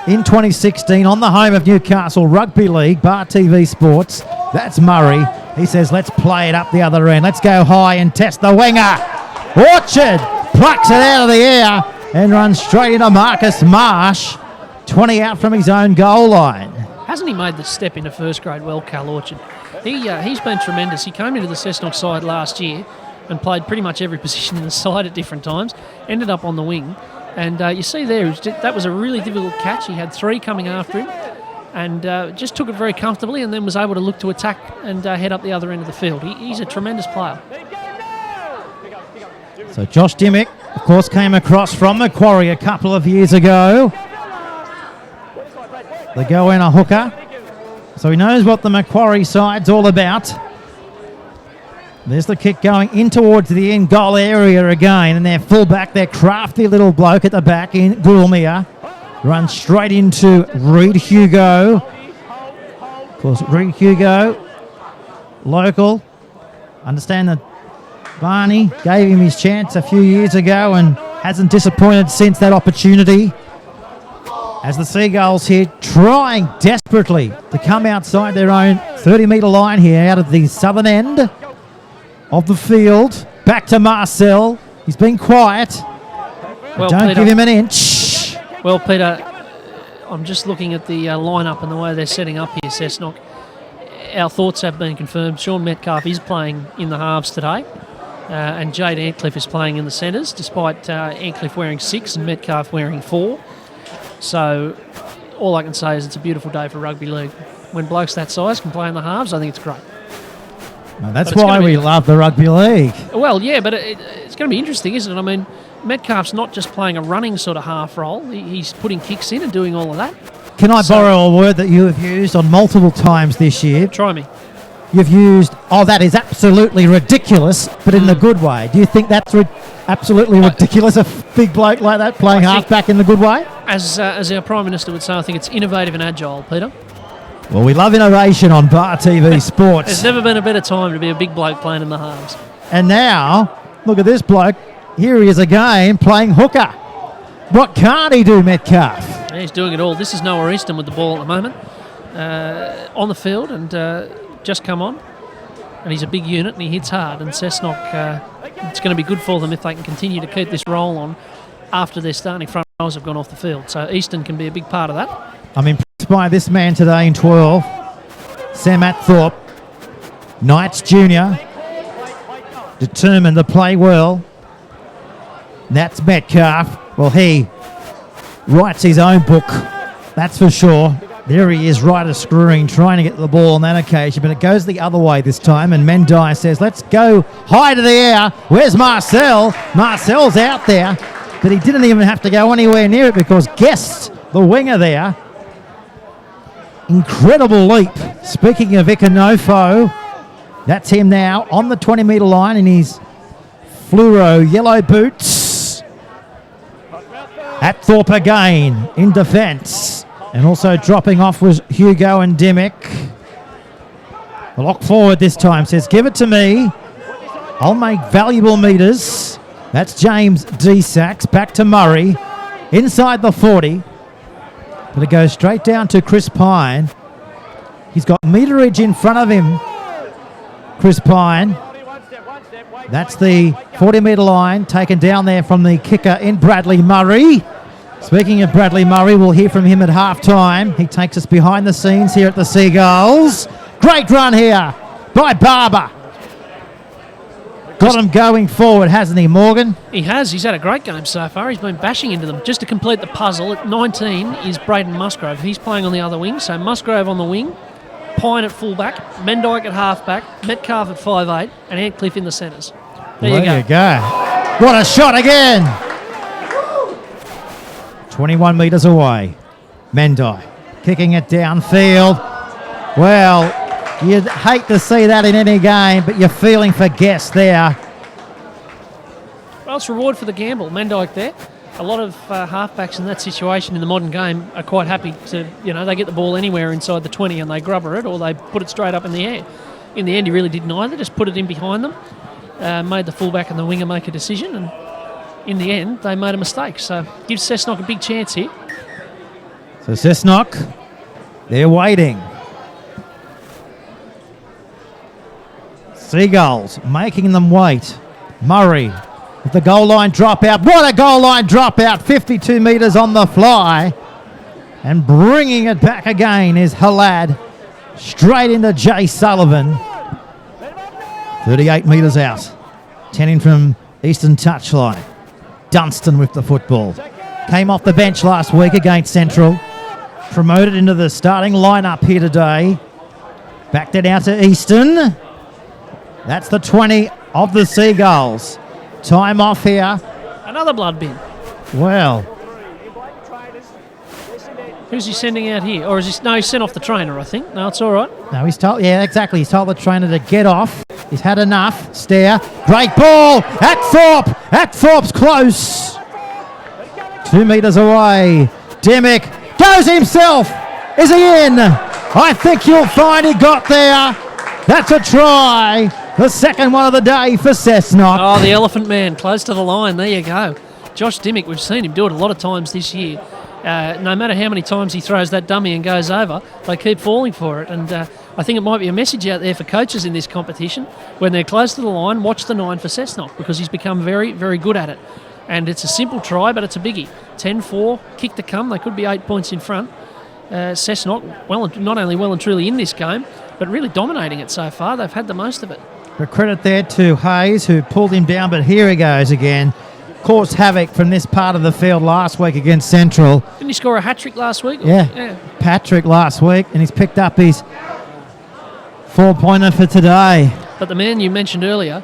in 2016 on the home of Newcastle Rugby League, Bar TV Sports. That's Murray. He says, let's play it up the other end. Let's go high and test the winger. Orchard plucks it out of the air and runs straight into Marcus Marsh, 20 out from his own goal line. Hasn't he made the step into first grade well, Carl Orchard? He's been tremendous. He came into the Cessnock side last year and played pretty much every position in the side at different times, ended up on the wing. And you see there, that was a really difficult catch. He had 3 coming after him and just took it very comfortably and then was able to look to attack and head up the other end of the field. He's a tremendous player. So Josh Dimmick, of course, came across from Macquarie a couple of years ago. They go in a hooker. So he knows what the Macquarie side's all about. There's the kick going in towards the end goal area again, and their fullback, their crafty little bloke at the back in Goulmere, runs straight into Reid Hugo. Of course, Reid Hugo, local. Understand that Barney gave him his chance a few years ago and hasn't disappointed since that opportunity. As the Seagulls here trying desperately to come outside their own 30-metre line here out of the southern end of the field. Back to Marcel. He's been quiet. Well, Don't Peter, give him an inch. Well, Peter, I'm just looking at the lineup and the way they're setting up here, Cessnock. our thoughts have been confirmed. Sean Metcalf is playing in the halves today, and Jade Antcliffe is playing in the centres, despite Antcliffe wearing 6 and Metcalf wearing 4. So all I can say is it's a beautiful day for rugby league. When blokes that size can play in the halves, I think it's great. Well, that's why we love the rugby league. Well, yeah, but it's going to be interesting, isn't it? I mean, Metcalf's not just playing a running sort of half role. He's putting kicks in and doing all of that. Can I borrow a word that you have used on multiple times this year? Try me. You've used, that is absolutely ridiculous, but in the good way. Do you think that's absolutely ridiculous, a big bloke like that playing halfback in the good way? As our Prime Minister would say, I think it's innovative and agile, Peter. Well, we love innovation on Bar TV Sports. There's never been a better time to be a big bloke playing in the halves. And now, look at this bloke. Here he is again playing hooker. What can't he do, Metcalf? Yeah, he's doing it all. This is Noah Easton with the ball at the moment on the field and just come on. And he's a big unit and he hits hard. And Cessnock, it's going to be good for them if they can continue to keep this roll on after their starting front rows have gone off the field. So Easton can be a big part of that. I'm impressed by this man today in 12. Sam Atthorpe, Knights Junior, determined to play well. That's Metcalf. Well, he writes his own book, that's for sure. There he is, right of screwing, trying to get the ball on that occasion, but it goes the other way this time, and Mendai says, let's go high to the air. Where's Marcel? Marcel's out there, but he didn't even have to go anywhere near it because Guest, the winger there, incredible leap. Speaking of Ikanofo, that's him now on the 20-metre line in his fluoro yellow boots. Atthorpe again in defence. And also dropping off was Hugo and Dimmick. The lock forward this time says, give it to me. I'll make valuable metres. That's James D. Sachs. Back to Murray. Inside the 40. But it goes straight down to Chris Pine. He's got meterage in front of him. Chris Pine. That's the 40-metre line taken down there from the kicker in Bradley Murray. Speaking of Bradley Murray, we'll hear from him at half-time. He takes us behind the scenes here at the Seagulls. Great run here by Barber. Got him going forward, hasn't he, Morgan? He has. He's had a great game so far. He's been bashing into them. Just to complete the puzzle, at 19 is Braden Musgrove. He's playing on the other wing, so Musgrove on the wing, Pine at fullback, Mendyke at halfback, Metcalf at 5'8", and Antcliffe in the centres. There you go. What a shot again! 21 metres away. Mendyke kicking it downfield. Well, you'd hate to see that in any game, but you're feeling for Guest there. Well, it's reward for the gamble. Mendyke there. A lot of halfbacks in that situation in the modern game are quite happy to, they get the ball anywhere inside the 20 and they grubber it or they put it straight up in the air. In the end, he really didn't either, just put it in behind them, made the fullback and the winger make a decision, and in the end, they made a mistake. So gives Cessnock a big chance here. So Cessnock, they're waiting. Seagulls making them wait. Murray with the goal line dropout. What a goal line dropout. 52 metres on the fly. And bringing it back again is Halad. Straight into Jay Sullivan. 38 metres out. 10 in from Eastern touchline. Dunstan with the football. Came off the bench last week against Central. Promoted into the starting lineup here today. Backed it out to Eastern. That's the 20 of the Seagulls. Time off here. Another blood bin. Well. Who's he sending out here? Or is he... No, he's sent off the trainer, I think. No, it's all right. No, he's told... Yeah, exactly. He's told the trainer to get off. He's had enough. Stare. Great ball. Atthorpe. Atthorpe's close. 2 metres away. Dimmick goes himself. Is he in? I think you'll find he got there. That's a try. The second one of the day for Cessnock. Oh, the elephant man, close to the line. There you go. Josh Dimmick, we've seen him do it a lot of times this year. No matter how many times he throws that dummy and goes over, they keep falling for it. And I think it might be a message out there for coaches in this competition. When they're close to the line, watch the 9 for Cessnock because he's become very, very good at it. And it's a simple try, but it's a biggie. 10-4, kick to come. They could be 8 points in front. Cessnock, not only well and truly in this game, but really dominating it so far. They've had the most of it. The credit there to Hayes, who pulled him down, but here he goes again. Caused havoc from this part of the field last week against Central. Didn't he score a hat-trick last week? Yeah. Patrick last week, and he's picked up his 4-pointer for today. But the man you mentioned earlier,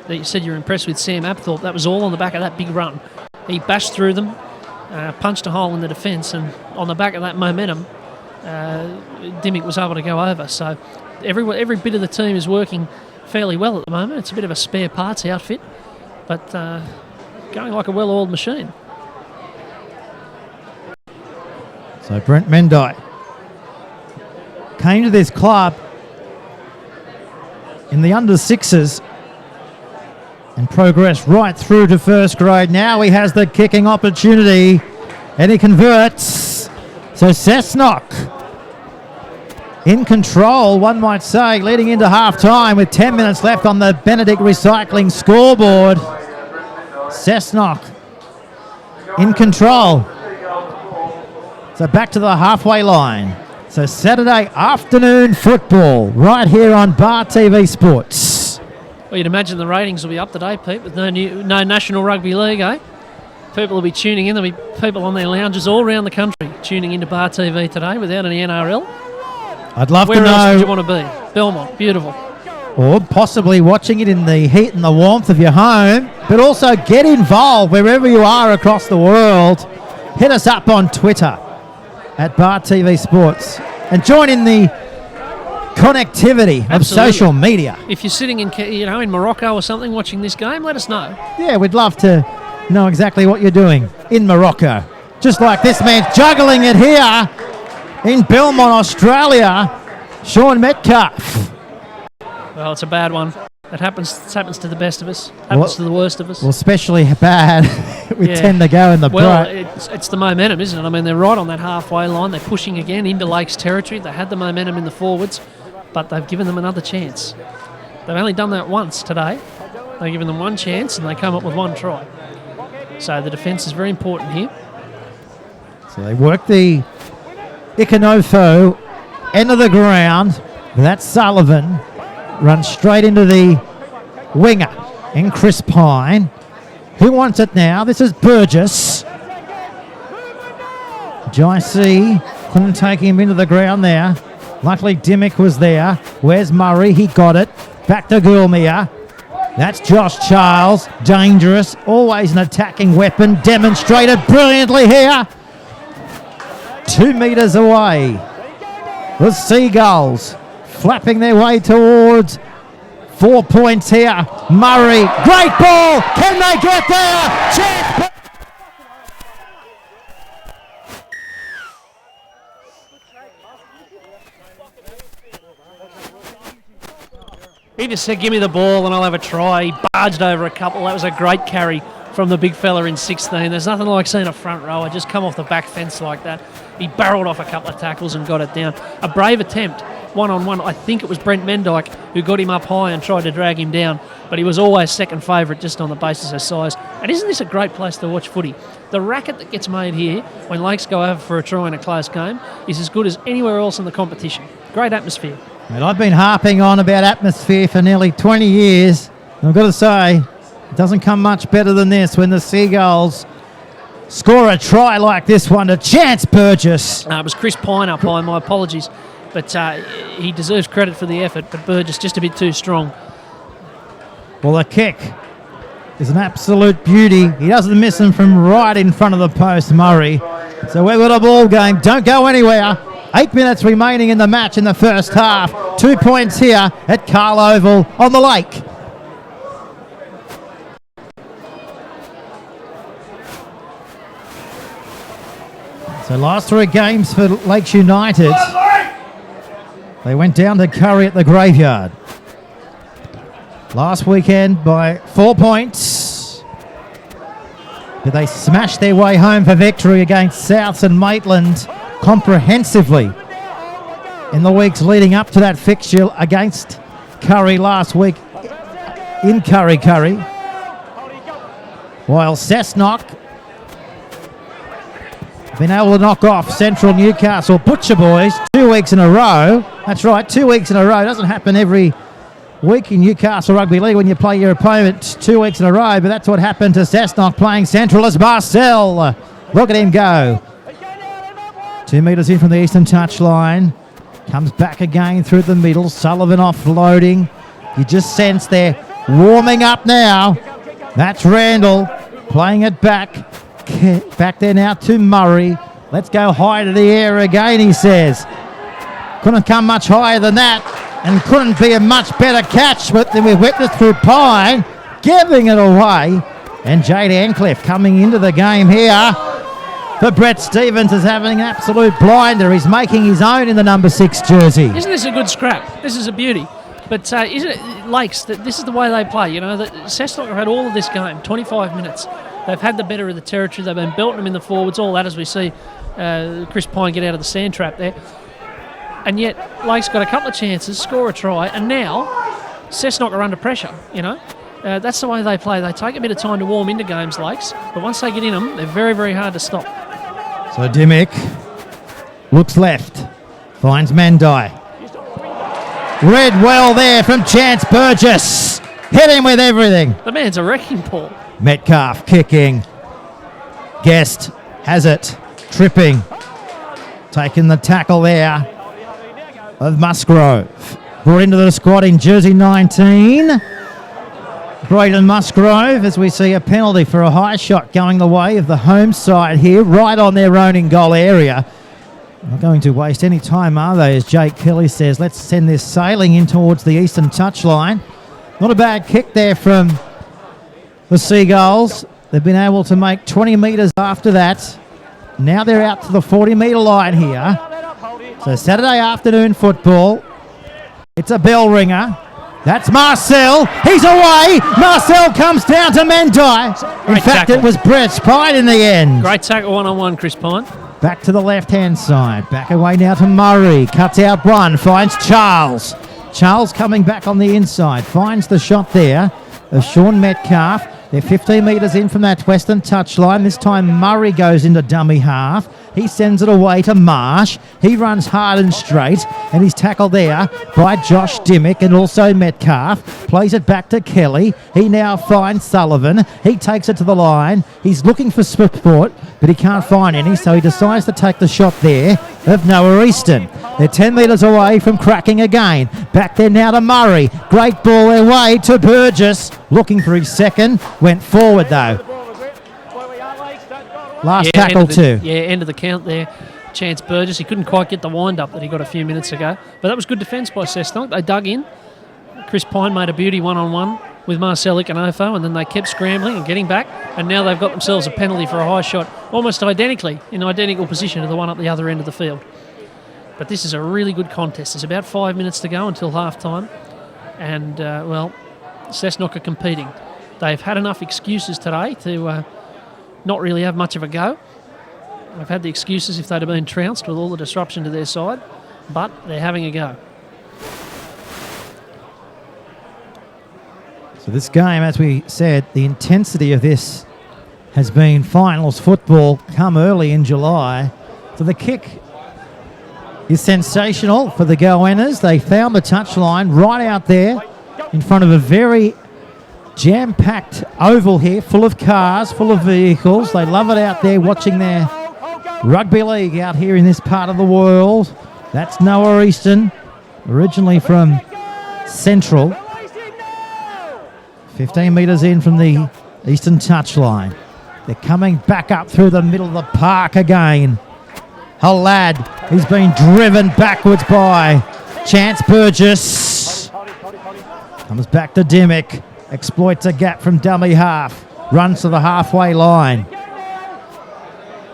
that you said you're impressed with, Sam Apthorpe, that was all on the back of that big run. He bashed through them, punched a hole in the defence, and on the back of that momentum, Dimmick was able to go over. So every bit of the team is working fairly well at the moment. It's a bit of a spare parts outfit, but going like a well-oiled machine. So Brent Mendy came to this club in the under-6s and progressed right through to first grade. Now he has the kicking opportunity and he converts. So Cessnock in control, one might say, leading into half-time with 10 minutes left on the Benedict Recycling scoreboard. Cessnock in control. So back to the halfway line. So Saturday afternoon football right here on Bar TV Sports. Well, you'd imagine the ratings will be up to date, Pete, with no National Rugby League, eh? People will be tuning in. There'll be people on their lounges all around the country tuning into Bar TV today without any NRL. I'd love to know. Where else would you want to be? Belmont, beautiful. Or possibly watching it in the heat and the warmth of your home, but also get involved wherever you are across the world. Hit us up on Twitter at Bar TV Sports and join in the connectivity of Absolutely. social media. If you're sitting in Morocco or something watching this game, let us know. Yeah, we'd love to know exactly what you're doing in Morocco. Just like this man's juggling it here in Belmont, Australia, Sean Metcalf. Well, it's a bad one. It happens to the best of us. Happens to the worst of us. Well, especially bad. We tend to go in the break. It's the momentum, isn't it? I mean, they're right on that halfway line. They're pushing again into Lakes territory. They had the momentum in the forwards, but they've given them another chance. They've only done that once today. They've given them one chance, and they come up with one try. So the defence is very important here. So they work the Ikanofo end of the ground. That's Sullivan. Runs straight into the winger in Chris Pine. Who wants it now? This is Burgess. Jycee couldn't take him into the ground there. Luckily Dimmick was there. Where's Murray? He got it. Back to Gulmere. That's Josh Charles. Dangerous. Always an attacking weapon. Demonstrated brilliantly here. 2 metres away. The Seagulls flapping their way towards 4 points here. Murray, great ball. Can they get there? Chance. He just said, give me the ball and I'll have a try. He barged over a couple. That was a great carry from the big fella in 16. There's nothing like seeing a front rower just come off the back fence like that. He barreled off a couple of tackles and got it down. A brave attempt, one-on-one. I think it was Brent Mendy who got him up high and tried to drag him down, but he was always second favourite just on the basis of size. And isn't this a great place to watch footy? The racket that gets made here when Lakes go over for a try in a close game is as good as anywhere else in the competition. Great atmosphere. And I've been harping on about atmosphere for nearly 20 years. And I've got to say, it doesn't come much better than this when the Seagulls score a try like this one to Chance Burgess. It was Chris Pine up high, my apologies. But he deserves credit for the effort, but Burgess just a bit too strong. Well, the kick is an absolute beauty. He doesn't miss him from right in front of the post, Murray. So we've got a ball game. Don't go anywhere. 8 minutes remaining in the match in the first half. 2 points here at Carl Oval on the lake. So last 3 games for Lakes United, they went down to Curry at the Graveyard. Last weekend by 4 points. But they smashed their way home for victory against Souths and Maitland comprehensively in the weeks leading up to that fixture against Curry last week in Curry. While Cessnock been able to knock off Central Newcastle Butcher Boys 2 weeks in a row. That's right, 2 weeks in a row. Doesn't happen every week in Newcastle Rugby League when you play your opponent 2 weeks in a row, but that's what happened to Cessnock playing Central as Marcel. Look at him go. 2 metres in from the eastern touchline. Comes back again through the middle. Sullivan offloading. You just sense they're warming up now. That's Randall playing it back. Back there now to Murray. Let's go high to the air again, he says. Couldn't come much higher than that, and couldn't be a much better catch than we witnessed through Pine, giving it away. And Jade Ancliffe coming into the game here. For Brett Stevens is having an absolute blinder. He's making his own in the number 6 jersey. Isn't this a good scrap? This is a beauty. But isn't it, Lakes, that this is the way they play? You know, that Cessnock have had all of this game, 25 minutes. They've had the better of the territory. They've been belting them in the forwards, all that as we see Chris Pine get out of the sand trap there. And yet, Lakes got a couple of chances, score a try, and now Cessnock are under pressure, you know. That's the way they play. They take a bit of time to warm into games, Lakes, but once they get in them, they're very, very hard to stop. So Dimmick looks left, finds Mandai. Read well there from Chance Burgess. Hit him with everything. The man's a wrecking ball. Metcalf kicking. Guest has it. Tripping. Taking the tackle there of Musgrove. Brought into the squad in jersey 19. Braden Musgrove, as we see a penalty for a high shot going the way of the home side here, right on their own in goal area. Not going to waste any time, are they? As Jake Kelly says, let's send this sailing in towards the eastern touchline. Not a bad kick there from the Seagulls. They've been able to make 20 metres after that. Now they're out to the 40-metre line here. So Saturday afternoon football. It's a bell ringer. That's Marcel. He's away. Marcel comes down to Mandai. In fact, it was Brett Pine in the end. Great tackle one-on-one, Chris Pine. Back to the left-hand side. Back away now to Murray. Cuts out one. Finds Charles. Charles coming back on the inside. Finds the shot there of Sean Metcalf. They're 15 metres in from that western touchline. This time Murray goes into dummy half. He sends it away to Marsh. He runs hard and straight, and he's tackled there by Josh Dimmick and also Metcalf. Plays it back to Kelly. He now finds Sullivan. He takes it to the line. He's looking for support, but he can't find any, so he decides to take the shot there of Noah Easton. They're 10 metres away from cracking again. Back there now to Murray. Great ball their way to Burgess. Looking for his second. Went forward though. Last tackle too. Yeah, end of the count there. Chance Burgess. He couldn't quite get the wind up that he got a few minutes ago. But that was good defence by Cessnock. They dug in. Chris Pine made a beauty one-on-one with Marcel Ikanofo, and then they kept scrambling and getting back, and now they've got themselves a penalty for a high shot, almost identically, in identical position to the one up the other end of the field. But this is a really good contest. There's about 5 minutes to go until half-time, and, Cessnock are competing. They've had enough excuses today to not really have much of a go. They've had the excuses if they'd have been trounced with all the disruption to their side, but they're having a go. So this game, as we said, the intensity of this has been finals football come early in July. So the kick is sensational for the Goannas. They found the touchline right out there in front of a very jam-packed oval here, full of cars, full of vehicles. They love it out there watching their rugby league out here in this part of the world. That's Noah Easton, originally from Central. 15 metres in from the eastern touchline. They're coming back up through the middle of the park again. A lad, he's been driven backwards by Chance Burgess. Comes back to Dimmick. Exploits a gap from dummy half. Runs to the halfway line.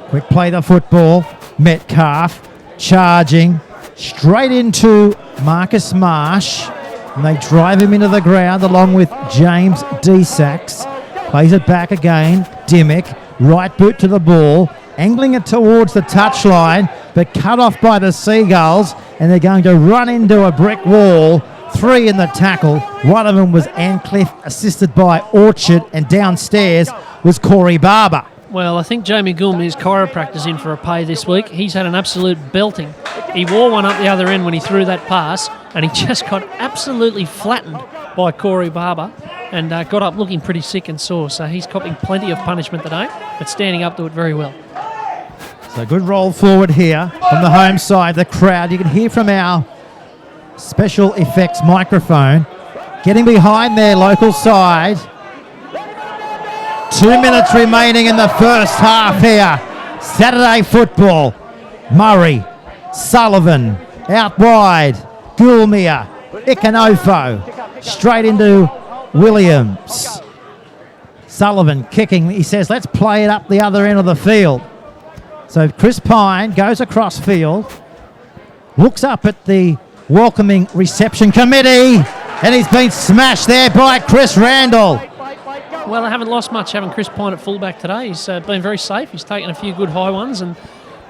Quick play the football. Metcalf charging straight into Marcus Marsh. And they drive him into the ground along with James D. Sachs. Plays it back again. Dimmick, right boot to the ball. Angling it towards the touchline, but cut off by the Seagulls. And they're going to run into a brick wall. 3 in the tackle. One of them was Ancliffe, assisted by Orchard, and downstairs was Corey Barber. Well, I think Jamie Goulden, his chiropractor's in for a pay this week. He's had an absolute belting. He wore one up the other end when he threw that pass, and he just got absolutely flattened by Corey Barber and got up looking pretty sick and sore. So he's copping plenty of punishment today, but standing up to it very well. So good roll forward here from the home side. The crowd, you can hear from our special effects microphone, getting behind their local side. 2 minutes remaining in the first half here. Saturday football. Murray, Sullivan, out wide. Gulmere, Ikanofo, straight into Williams. Sullivan kicking. He says, let's play it up the other end of the field. So Chris Pine goes across field, looks up at the welcoming reception committee, and he's been smashed there by Chris Randall. Well, I haven't lost much having Chris Pine at fullback today. He's been very safe. He's taken a few good high ones, and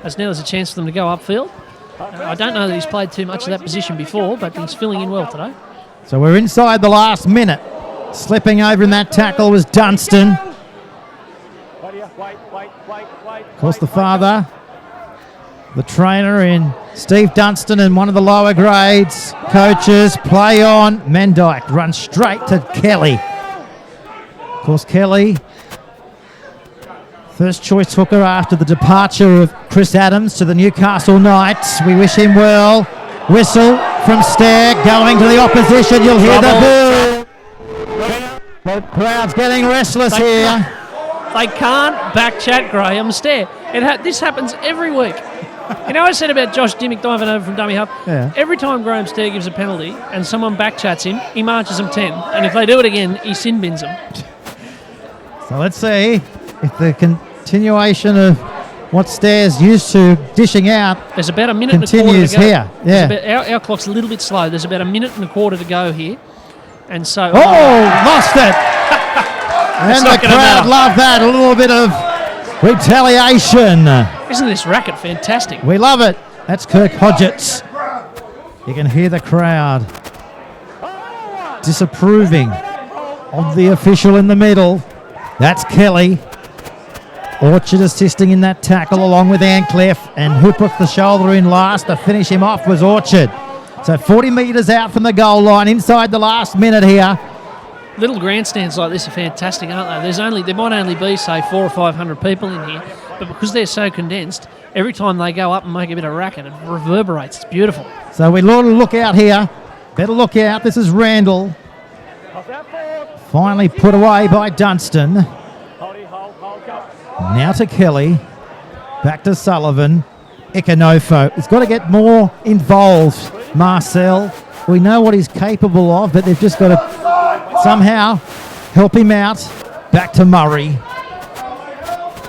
as now there's a chance for them to go upfield. I don't know that he's played too much of that position before, but he's filling in well today. So we're inside the last minute. Slipping over in that tackle was Dunstan. Of course, the father, the trainer in Steve Dunstan and one of the lower grades. Coaches, play on. Mendyke runs straight to Kelly. Of course, Kelly, first choice hooker after the departure of Chris Adams to the Newcastle Knights. We wish him well. Whistle from Stair going to the opposition. You'll hear the boo. The crowd's getting restless here. They can't backchat Graham Stair. This happens every week. You know, I said about Josh Dimmick diving over from dummy half. Yeah. Every time Graham Stair gives a penalty and someone backchats him, he marches them 10. And if they do it again, he sin bins them. So let's see if the continuation of what Stair's used to dishing out There's about a minute and a quarter continues to go. here. Yeah. Our clock's a little bit slow. There's about a minute and a quarter to go here. And so... Lost it. And the crowd love that. A little bit of retaliation. Isn't this racket fantastic? We love it. That's Kirk Hodgetts. You can hear the crowd disapproving of the official in the middle. That's Kelly. Orchard assisting in that tackle along with Ancliffe. And who put the shoulder in last to finish him off was Orchard. So 40 metres out from the goal line inside the last minute here. Little grandstands like this are fantastic, aren't they? There might only be, say, 400 or 500 people in here, but because they're so condensed, every time they go up and make a bit of racket, it reverberates. It's beautiful. So we look out here. Better look out. This is Randall. Finally put away by Dunstan. Now to Kelly. Back to Sullivan. Ikanofo. He's got to get more involved, Marcel. We know what he's capable of, but they've just got to somehow help him out. Back to Murray.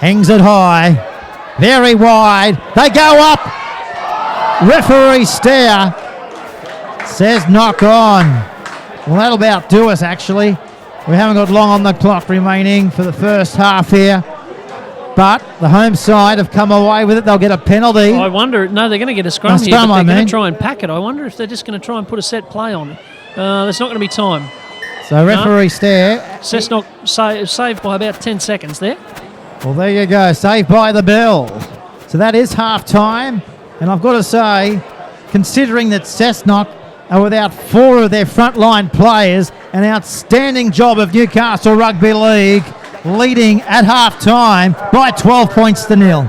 Hangs it high. Very wide. They go up. Referee Stair says knock on. Well, that'll about do us, actually. We haven't got long on the clock remaining for the first half here. But the home side have come away with it. They'll get a penalty. I wonder... No, they're going to get a scrum here, but they're going to try and pack it. I wonder if they're just going to try and put a set play on it. There's not going to be time. So referee Stair. Cessnock saved by about 10 seconds there. Well, there you go. Saved by the bell. So that is half time. And I've got to say, considering that Cessnock are without 4 of their frontline players, an outstanding job of Newcastle Rugby League leading at half time by 12 points to 0.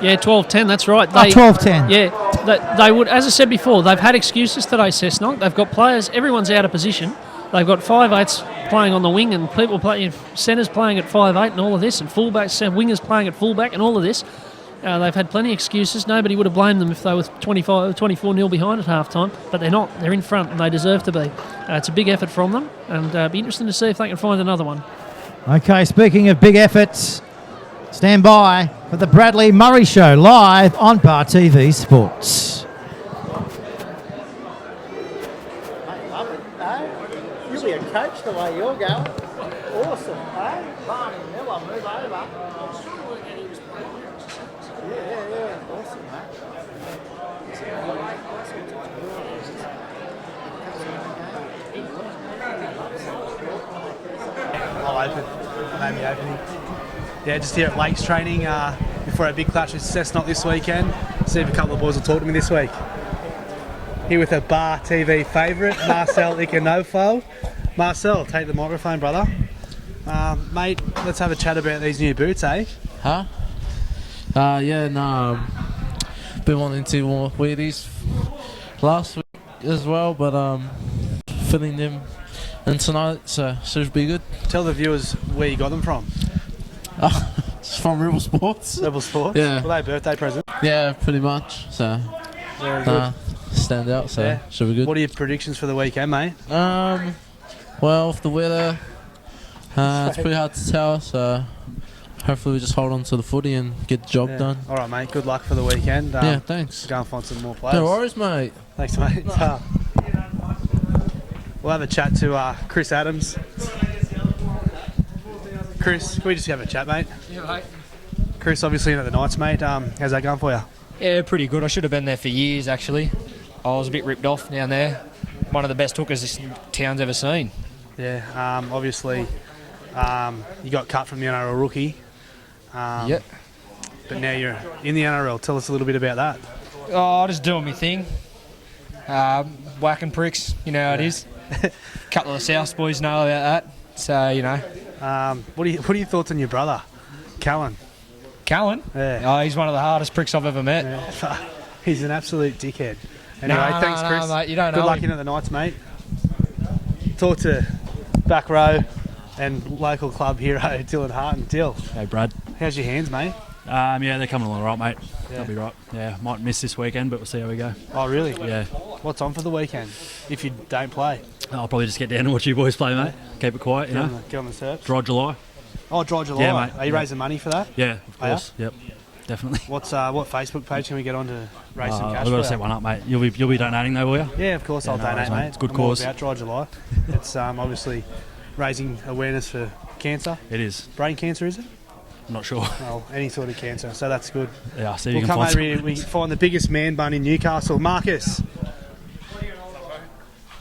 Yeah, 12-10, that's right. 12-10. Yeah, they would, as I said before, they've had excuses today, Cessnock. They've got players, everyone's out of position. They've got 5'8" playing on the wing and people playing, centres playing at 5'8" and all of this, and fullbacks and wingers playing at fullback and all of this. They've had plenty of excuses. Nobody would have blamed them if they were 24-0 behind at half time, but they're not. They're in front and they deserve to be. It's a big effort from them, and it'll be interesting to see if they can find another one. Okay, speaking of big efforts, stand by for the Bradley Murray Show live on Bar TV Sports. I love it, eh? You'll be a coach the way you're going. Awesome, eh? Barney Miller, move over. Yeah, awesome, mate. I'll open. Maybe opening. Yeah, just here at Lakes training before our big clash with Cessnock this weekend. See if a couple of boys will talk to me this week. Here with a Bar TV favourite, Marcel Ikanofo. Marcel, take the microphone, brother. Mate, let's have a chat about these new boots, eh? Huh? Yeah, no. Been wanting to wear these last week as well, but filling them in tonight, so should be good. Tell the viewers where you got them from. It's from Rebel Sports. Rebel Sports? Yeah. Were they a birthday present? Yeah, pretty much. So Very good. stand out, so Yeah. should be good. What are your predictions for the weekend, mate? Well, with the weather, it's pretty hard to tell, so hopefully we just hold on to the footy and get the job done. All right, mate. Good luck for the weekend. Yeah, thanks. Go and find some more players. No worries, mate. Thanks, mate. We'll have a chat to Chris Adams. Chris, can we just have a chat, mate? Yeah, mate. Chris, obviously into the Knights, mate. How's that going for you? Yeah, pretty good. I should have been there for years, actually. I was a bit ripped off down there. One of the best hookers this town's ever seen. Yeah, obviously you got cut from the NRL rookie. Yep. But now you're in the NRL. Tell us a little bit about that. Oh, just doing my thing. Whacking pricks, you know how it is. A couple of the South boys know about that. So, you know. What are your thoughts on your brother, Callan? Callan? Yeah. Oh, he's one of the hardest pricks I've ever met. Yeah. He's an absolute dickhead. Anyway, No, thanks, no, Chris. mate, you don't Good know luck him. into the Knights, mate. Talk to back row and local club hero Dylan Hart and Dill. Hey, Brad. How's your hands, mate? Yeah, they're coming along all right, mate. Yeah. They'll be right. Yeah, might miss this weekend, but we'll see how we go. Oh, really? Yeah. What's on for the weekend if you don't play? I'll probably just get down and watch you boys play, mate. Keep it quiet, you know. Get on the Terps. Dry July. Oh, Dry July. Yeah, mate. Are you raising money for that? Yeah, of Are ya? course. Yep, definitely. What Facebook page can we get on to raise some cash I've for got to you? set one up, mate. You'll be donating though, will you? Yeah, of course, Yeah, I'll no donate, worries, mate. It's a good I'm all cause. about Dry July. It's obviously raising awareness for cancer. It is. Brain cancer, is it? I'm not sure. Well, any sort of cancer, so that's good. Yeah, see if We'll you can come find over here, we find the biggest man bun in Newcastle. Marcus.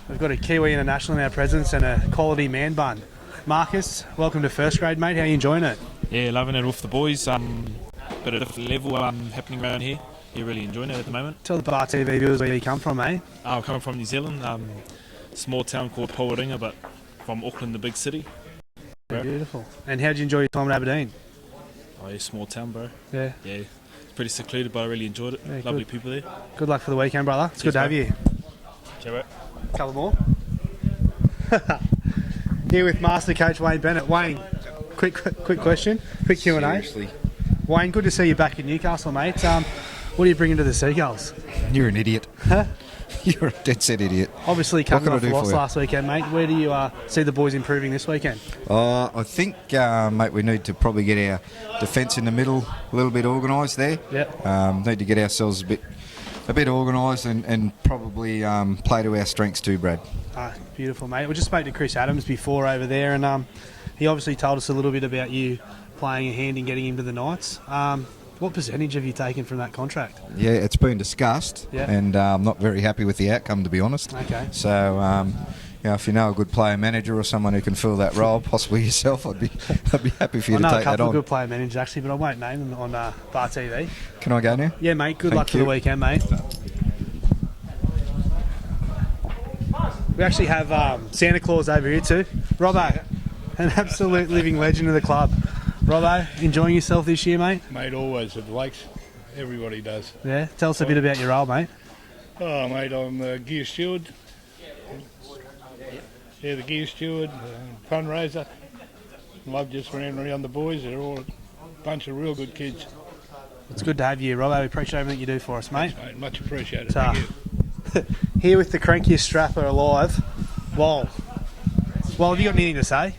We've got a Kiwi international in our presence and a quality man bun. Marcus, welcome to first grade, mate. How are you enjoying it? Yeah, loving it with the boys. Bit of different level happening around here. You're really enjoying it at the moment. Tell the Bar TV viewers where you come from, eh? I'm coming from New Zealand, small town called Powaringa, but from Auckland, the big city. Beautiful. And how did you enjoy your time at Aberdeen? Oh, yeah, small town, bro. Yeah. Yeah, it's pretty secluded, but I really enjoyed it. Yeah, Lovely good. people there. Good luck for the weekend, brother. It's good Cheers, to have mate. you. Ciao, bro. Couple more. Here with Master Coach Wayne Bennett. Wayne, quick question, quick Q&A. Seriously. Wayne, good to see you back in Newcastle, mate. What are you bringing to the Seagulls? You're an idiot. Huh? You're a dead set idiot. Obviously coming can I off a do loss for you? last weekend, mate. Where do you see the boys improving this weekend? I think, mate, we need to probably get our defence in the middle a little bit organised there. Yep. Need to get ourselves a bit organised and probably play to our strengths too, Brad. Beautiful, mate. We just spoke to Chris Adams before over there, and he obviously told us a little bit about you playing a hand in getting him to the Knights. What percentage have you taken from that contract? Yeah, it's been discussed, Yeah. and I'm not very happy with the outcome, to be honest. Okay. So, if you know a good player manager or someone who can fill that role, possibly yourself, I'd be happy for you I to know a take that couple of on. good player managers actually, but I won't name them on Bar TV. Can I go now? Yeah, mate. Good Thank luck for you. the weekend, mate. We actually have Santa Claus over here too. Robbo, an absolute living legend of the club. Robbo, enjoying yourself this year, mate? Mate, always at the Lakes. Everybody does. Yeah. Tell us a bit about your role, mate. Oh, mate, I'm a gear steward. Yeah, the gear steward, fundraiser. Love just running around the boys. They're all a bunch of real good kids. It's good to have you, Robbo. We appreciate everything you do for us, mate. Mate, much appreciated. So, Thank you. here with the crankiest strapper alive, Wal. Well, have you got anything to say?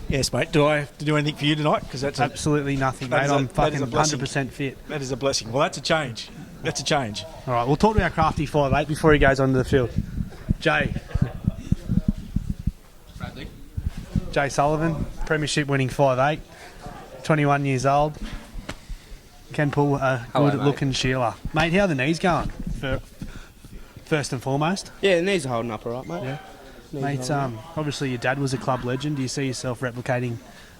Yes, mate. Do I have to do anything for you tonight? Because that's absolutely nothing, mate. I'm fucking 100% fit. That is a blessing. Well, that's a change. That's a change. All right, we'll talk to our crafty 5'8" before he goes onto the field. Jay. Bradley. Jay Sullivan, premiership winning 5'8", 21 years old. Can pull a Hello, good mate. looking Sheila. Mate, how are the knees going? First and foremost. Yeah, the knees are holding up all right, mate. Yeah. Knees Mate, are holding obviously your dad was a club legend. Do you see yourself replicating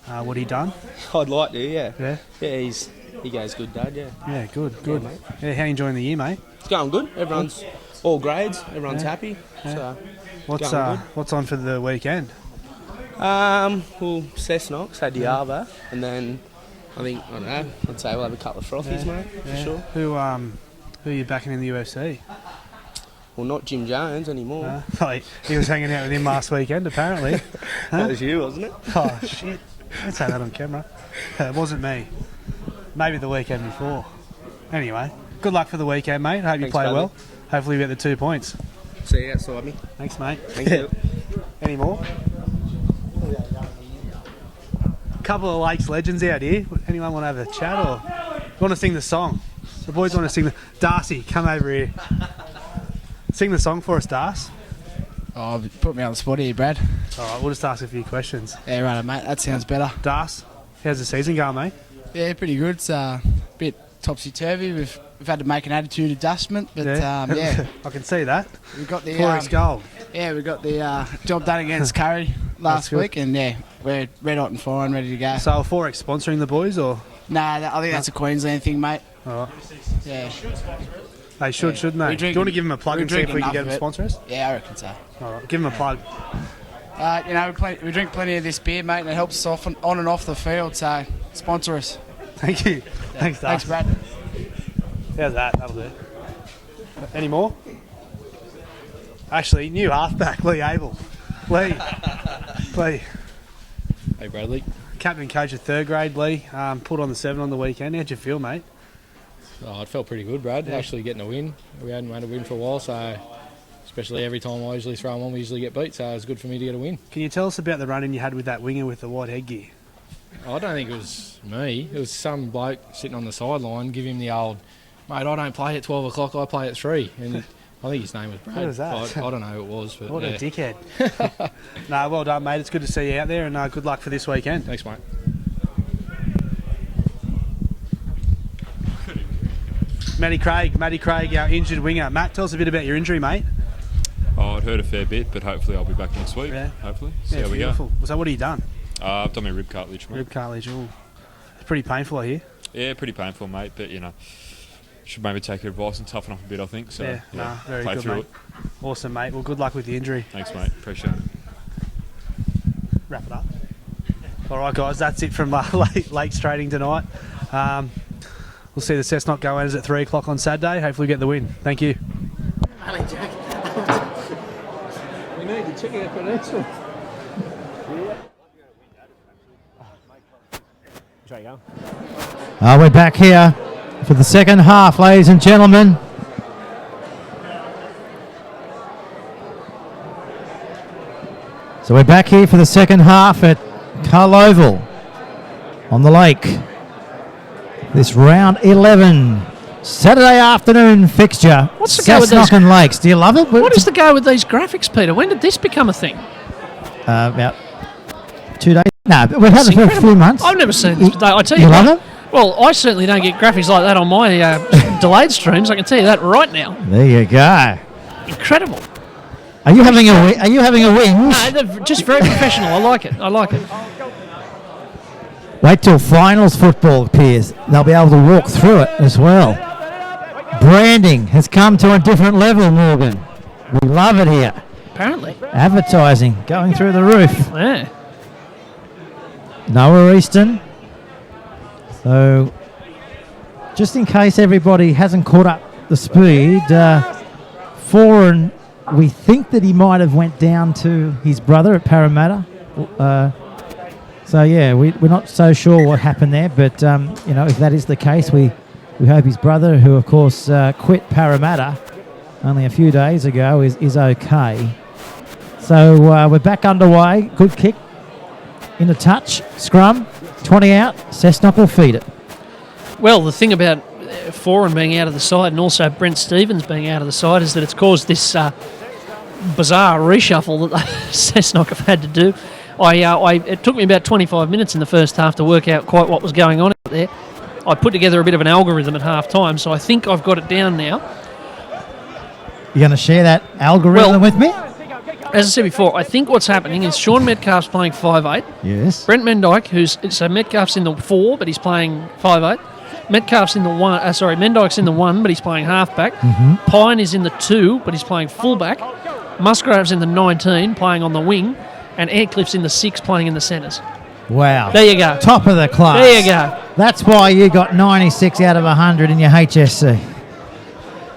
what he done? I'd like to, yeah. Yeah? Yeah, he goes good, Dad, yeah. Yeah, good. Yeah, mate. Yeah, how you enjoying the year, mate? It's going good. Everyone's all grades. Everyone's Yeah. happy. Yeah. So What's on for the weekend? well, Cessnock, so Diava, and then I don't know, I'd say we'll have a couple of frothies, mate, for sure. Who are you backing in the UFC? Well, not Jim Jones anymore. He was hanging out with him last weekend, apparently. That was you, wasn't it? Oh, shit. Let's say that on camera. It wasn't me. Maybe the weekend before. Anyway, good luck for the weekend, mate. Hope you Thanks, play brother. well. Hopefully you get the 2 points. See you outside me. Thanks, mate. Thank you. Any more? Couple of Lakes legends out here. Anyone want to have a chat or want to sing the song? The boys want to sing the... Darcy, come over here. Sing the song for us, Darcy. Oh, put me on the spot here, Brad. All right, we'll just ask a few questions. Yeah, right, mate. That sounds better. Darcy, how's the season going, mate? Yeah, pretty good. It's a bit topsy-turvy. We've had to make an attitude adjustment, but yeah. I can see that. We got the Forest goal. Yeah, we got the job done against Curry last good. week, and yeah, we're red hot and fine, ready to go. So are Forex sponsoring the boys, or? Nah, I think that's a Queensland thing, mate. All right. Yeah. They should, shouldn't they? Do you want to give them a plug and see if we can get them to sponsor us? Yeah, I reckon so. All right, give them a plug. We drink plenty of this beer, mate, and it helps us off on and off the field, so sponsor us. Thank you. Thanks, Thanks, Darcy. Brad. How's that? That'll do. Any more? Actually, new halfback, Lee Abel. Lee. Hey, Bradley. Captain coach of third grade, Lee. Put on the 7 on the weekend. How'd you feel, mate? Oh, it felt pretty good, Brad. Yeah. Actually getting a win. We hadn't had a win for a while, so especially every time I usually throw them on, we usually get beat, so it was good for me to get a win. Can you tell us about the run-in you had with that winger with the white headgear? I don't think it was me. It was some bloke sitting on the sideline, give him the old, mate, I don't play at 12 o'clock, I play at 3. And I think his name was Brad. What was that? I don't know who it was. But What yeah. a dickhead. No, well done, mate. It's good to see you out there, and good luck for this weekend. Thanks, mate. Matty Craig, our injured winger. Matt, tell us a bit about your injury, mate. Oh, it hurt a fair bit, but hopefully I'll be back next week. Yeah. Hopefully. See Yeah, how we beautiful. go. So what have you done? I've done my rib cartilage, mate. Rib cartilage. Ooh. It's pretty painful, I hear. Yeah, pretty painful, mate, but, should maybe take your advice and toughen up a bit, I think. So, Very play good, through mate. Awesome, mate. Well, good luck with the injury. Thanks, mate. Appreciate it. Wrap it up. All right, guys, that's it from Lakes Trading tonight. We'll see the Cessnock go at 3 o'clock on Saturday. Hopefully we get the win. Thank you. We need to check out credentials. We're back here for the second half, ladies and gentlemen. So we're back here for the second half at Carl Oval on the lake. This round 11 Saturday afternoon fixture. What's the go with Cessnock these- and Lakes. Do you love it? What is the go with these graphics, Peter? When did this become a thing? About 2 days. No, but we've had It's it for a incredible. few months. I've never seen this. I tell You you love what, it? Well, I certainly don't get graphics like that on my delayed streams. I can tell you that right now. There you go. Incredible. Are you having a whinge? No, they're just very professional. I like it. Wait till finals football appears. They'll be able to walk through it as well. Branding has come to a different level, Morgan. We love it here. Apparently. Advertising going through the roof. Yeah. Noah Easton. So, just in case everybody hasn't caught up the speed, Foran, we think that he might have went down to his brother at Parramatta. So yeah, we're not so sure what happened there, but if that is the case, we hope his brother, who of course quit Parramatta only a few days ago, is okay. So we're back underway. Good kick, into touch, scrum, 20 out. Cessnock will feed it. Well, the thing about Foran being out of the side and also Brent Stevens being out of the side is that it's caused this bizarre reshuffle that Cessnock have had to do. It took me about 25 minutes in the first half to work out quite what was going on out there. I put together a bit of an algorithm at half time, so I think I've got it down now. You're going to share that algorithm with me? As I said before, I think what's happening is Sean Metcalf's playing 5'8". Yes. Brent Mendyke, so Metcalf's in the 4, but he's playing 5'8". Metcalf's in the 1. Mendyke's in the 1, but he's playing halfback. Pine is in the 2, but he's playing fullback. Musgrave's in the 19, playing on the wing, and Aircliffe's in the 6, playing in the centres. Wow. There you go. Top of the class. There you go. That's why you got 96 out of 100 in your HSC.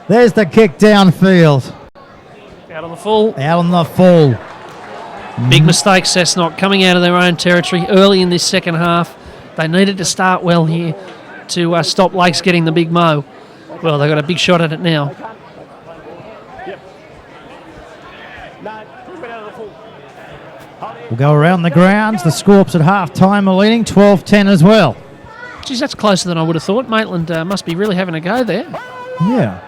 There's the kick downfield. Out on the full. Out on the full. Big mistake, Cessnock, coming out of their own territory early in this second half. They needed to start well here to stop Lakes getting the big mo. Well, they've got a big shot at it now. We'll go around the grounds. The Scorps at half-time are leading 12-10 as well. Geez, that's closer than I would have thought. Maitland must be really having a go there. Yeah.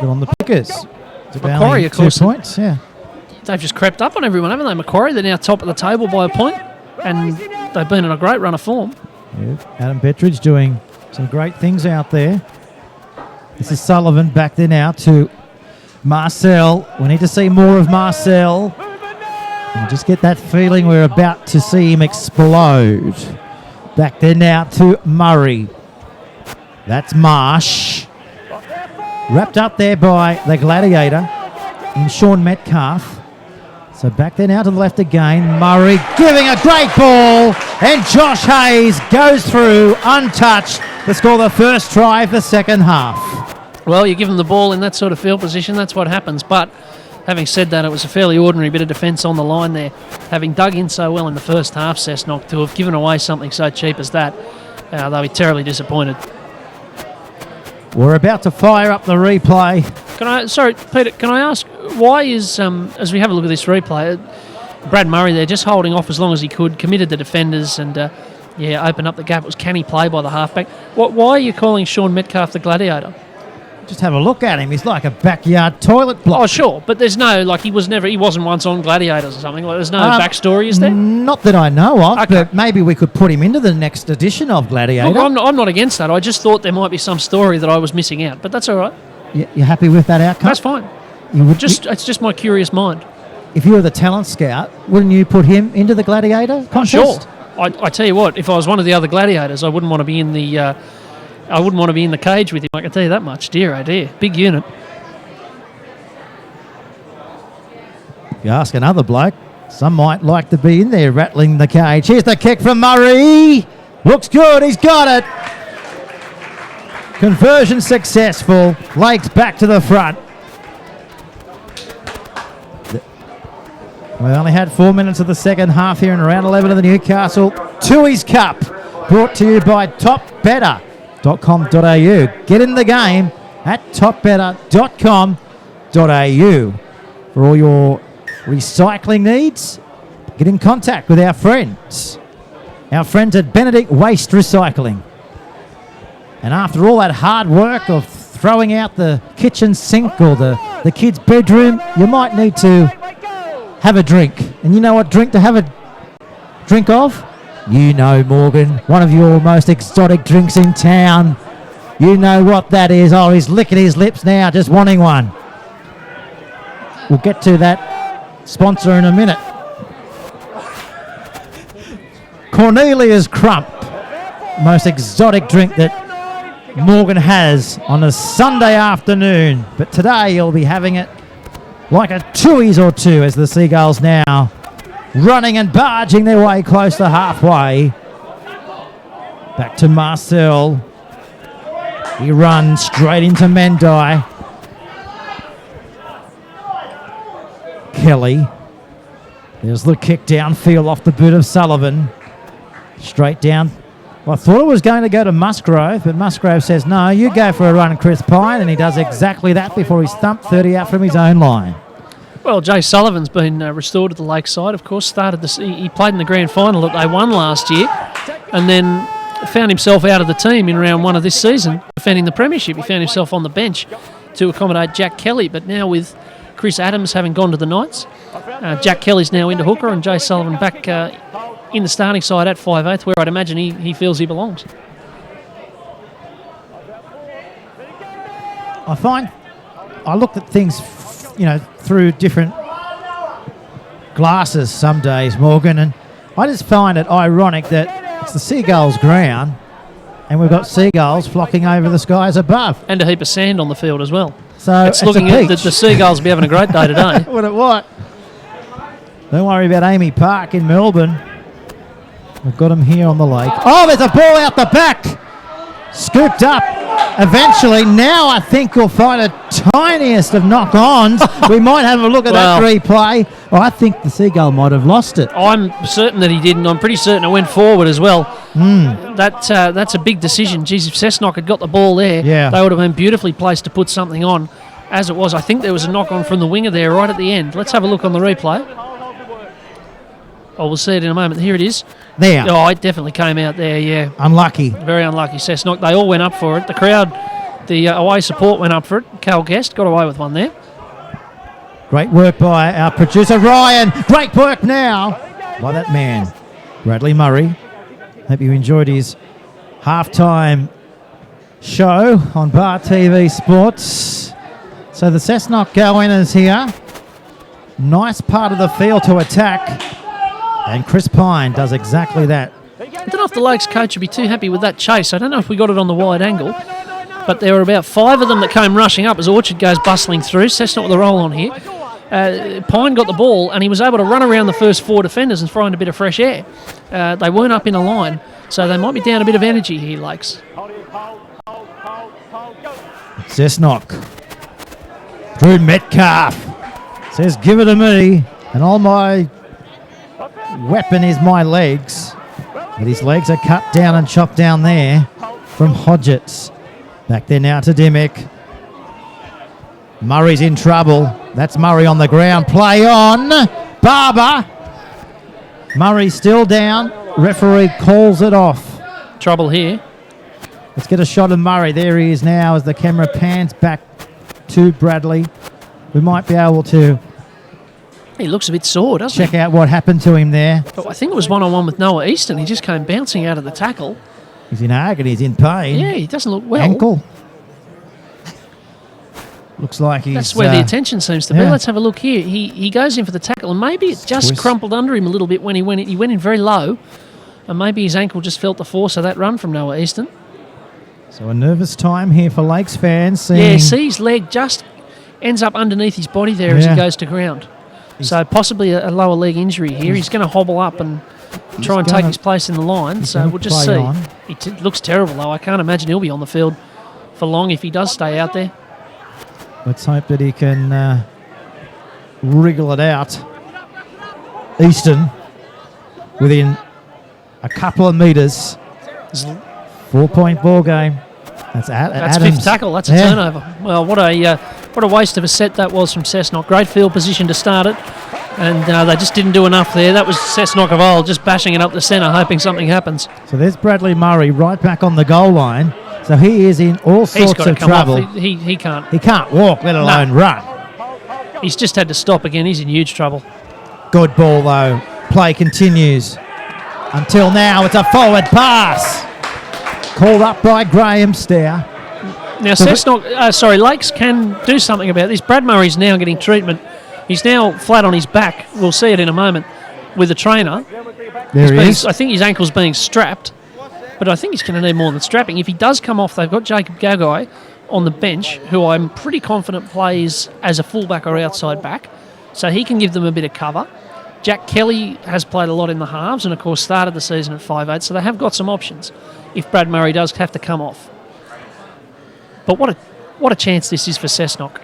Good on the Pickers. Macquarie, of course. 2 points, yeah. They've just crept up on everyone, haven't they? Macquarie, they're now top of the table by a point, and they've been in a great run of form. Yeah. Adam Bettridge doing some great things out there. This is Sullivan back there now to Marcel. We need to see more of Marcel. And just get that feeling we're about to see him explode. Back there now to Murray. That's Marsh. Wrapped up there by the Gladiator in Sean Metcalf. So back there now to the left again. Murray giving a great ball. And Josh Hayes goes through untouched to score the first try of the second half. Well, you give them the ball in that sort of field position, that's what happens. But having said that, it was a fairly ordinary bit of defence on the line there. Having dug in so well in the first half, Cessnock, to have given away something so cheap as that, they'll be terribly disappointed. We're about to fire up the replay. Peter, can I ask, why is, as we have a look at this replay, Brad Murray there just holding off as long as he could, committed the defenders and, opened up the gap. It was canny play by the halfback. Why are you calling Sean Metcalf the Gladiator? Just have a look at him. He's like a backyard toilet block. Oh, sure, but there's no, he wasn't once on Gladiators or something. There's no backstory, is there? Not that I know of, Okay. but maybe we could put him into the next edition of Gladiator. Look, I'm not against that. I just thought there might be some story that I was missing out, but that's all right. You're happy with that outcome? That's fine. It's just my curious mind. If you were the talent scout, wouldn't you put him into the Gladiator contest? Sure. I tell you what, if I was one of the other Gladiators, I wouldn't want to be in the... I wouldn't want to be in the cage with him, I can tell you that much. Dear, oh dear. Big unit. If you ask another bloke, some might like to be in there rattling the cage. Here's the kick from Murray. Looks good, he's got it. Conversion successful. Lakes back to the front. We only had 4 minutes of the second half here in round 11 of the Newcastle Tooheys Cup. Brought to you by topbetter.com.au. Get in the game at topbetter.com.au. For all your recycling needs, get in contact with our friends. Our friends at Benedict Waste Recycling. And after all that hard work of throwing out the kitchen sink or the kids' bedroom, you might need to have a drink. And you know what drink to have a drink of? You know, Morgan, one of your most exotic drinks in town. You know what that is. Oh, he's licking his lips now, just wanting one. We'll get to that sponsor in a minute. Cornelia's Crump, most exotic drink that Morgan has on a Sunday afternoon. But today you'll be having it like a Tooheys or two as the Seagulls now running and barging their way close to halfway. Back to Marcel. He runs straight into Mendai. Kelly. There's the kick downfield off the boot of Sullivan. Straight down. Well, I thought it was going to go to Musgrove, but Musgrove says, no, you go for a run, Chris Pine, and he does exactly that before he's thumped 30 out from his own line. Well, Jay Sullivan's been restored to the Lakeside, of course. He played in the grand final that they won last year, and then found himself out of the team in round 1 of this season, defending the premiership. He found himself on the bench to accommodate Jack Kelly, but now with Chris Adams having gone to the Knights, Jack Kelly's now into hooker, and Jay Sullivan back in the starting side at 5'8", where I'd imagine he feels he belongs. I find I looked at things, through different glasses some days, Morgan, and I just find it ironic that it's the Seagulls ground and we've got seagulls flocking over the skies above. And a heap of sand on the field as well. So it's looking at the Seagulls will be having a great day today. What? Don't worry about Amy Park in Melbourne. We've got him here on the lake. Oh, there's a ball out the back. Scooped up eventually. Now I think we'll find the tiniest of knock-ons. We might have a look at that replay. Oh, I think the Seagull might have lost it. I'm certain that he didn't. I'm pretty certain it went forward as well. That's a big decision. Geez, if Cessnock had got the ball there, they would have been beautifully placed to put something on. As it was, I think there was a knock-on from the winger there right at the end. Let's have a look on the replay. Oh, we'll see it in a moment. Here it is. There. Oh, it definitely came out there, yeah. Unlucky. Very unlucky, Cessnock. They all went up for it. The crowd, the away support went up for it. Cal Guest got away with one there. Great work by our producer, Ryan. Great work now by that man, Bradley Murray. Hope you enjoyed his halftime show on Bar TV Sports. So the Cessnock go-winners here. Nice part of the field to attack. And Chris Pine does exactly that. I don't know if the Lakes coach would be too happy with that chase. I don't know if we got it on the wide angle, but there were about 5 of them that came rushing up as Orchard goes bustling through. Cessnock with a roll on here. Pine got the ball and he was able to run around the first 4 defenders and find a bit of fresh air. They weren't up in a line, so they might be down a bit of energy here, Lakes. Cessnock. Drew Metcalf says, give it to me, and all my weapon is my legs. But his legs are cut down and chopped down there from Hodgetts. Back there now to Dimmick. Murray's in trouble. That's Murray on the ground. Play on. Barber. Murray still down. Referee calls it off. Trouble here. Let's get a shot of Murray. There he is now as the camera pans back to Bradley. We might be able to he looks a bit sore, doesn't he? Check out what happened to him there. But I think it was one-on-one with Noah Easton. He just came bouncing out of the tackle. He's in agony. He's in pain. Yeah, he doesn't look well. Ankle. Looks like he's... That's where the attention seems to be. Let's have a look here. He goes in for the tackle, and maybe it just crumpled under him a little bit when he went in. He went in very low, and maybe his ankle just felt the force of that run from Noah Easton. So a nervous time here for Lakes fans. Yeah, see his leg just ends up underneath his body there as he goes to ground. So possibly a lower leg injury here. He's going to hobble up and try and take his place in the line. So we'll just see. It looks terrible, though. I can't imagine he'll be on the field for long if he does stay out there. Let's hope that he can wriggle it out. Easton within a couple of metres. 4-point ball game. That's Adams. Fifth tackle. That's a turnover. Well, what a waste of a set that was from Cessnock. Great field position to start it, and they just didn't do enough there. That was Cessnock of old, just bashing it up the centre, hoping something happens. So there's Bradley Murray right back on the goal line. So he is in all sorts of trouble. He can't. He can't walk, let alone run. He's just had to stop again. He's in huge trouble. Good ball though. Play continues. Until now, it's a forward pass. Called up by Graham Stour. Now, Lakes can do something about this. Brad Murray's now getting treatment. He's now flat on his back. We'll see it in a moment with the trainer. There he is. I think his ankle's being strapped, but I think he's going to need more than strapping. If he does come off, they've got Jacob Gagai on the bench, who I'm pretty confident plays as a fullback or outside back, so he can give them a bit of cover. Jack Kelly has played a lot in the halves and, of course, started the season at 5'8", so they have got some options if Brad Murray does have to come off. But what a chance this is for Cessnock.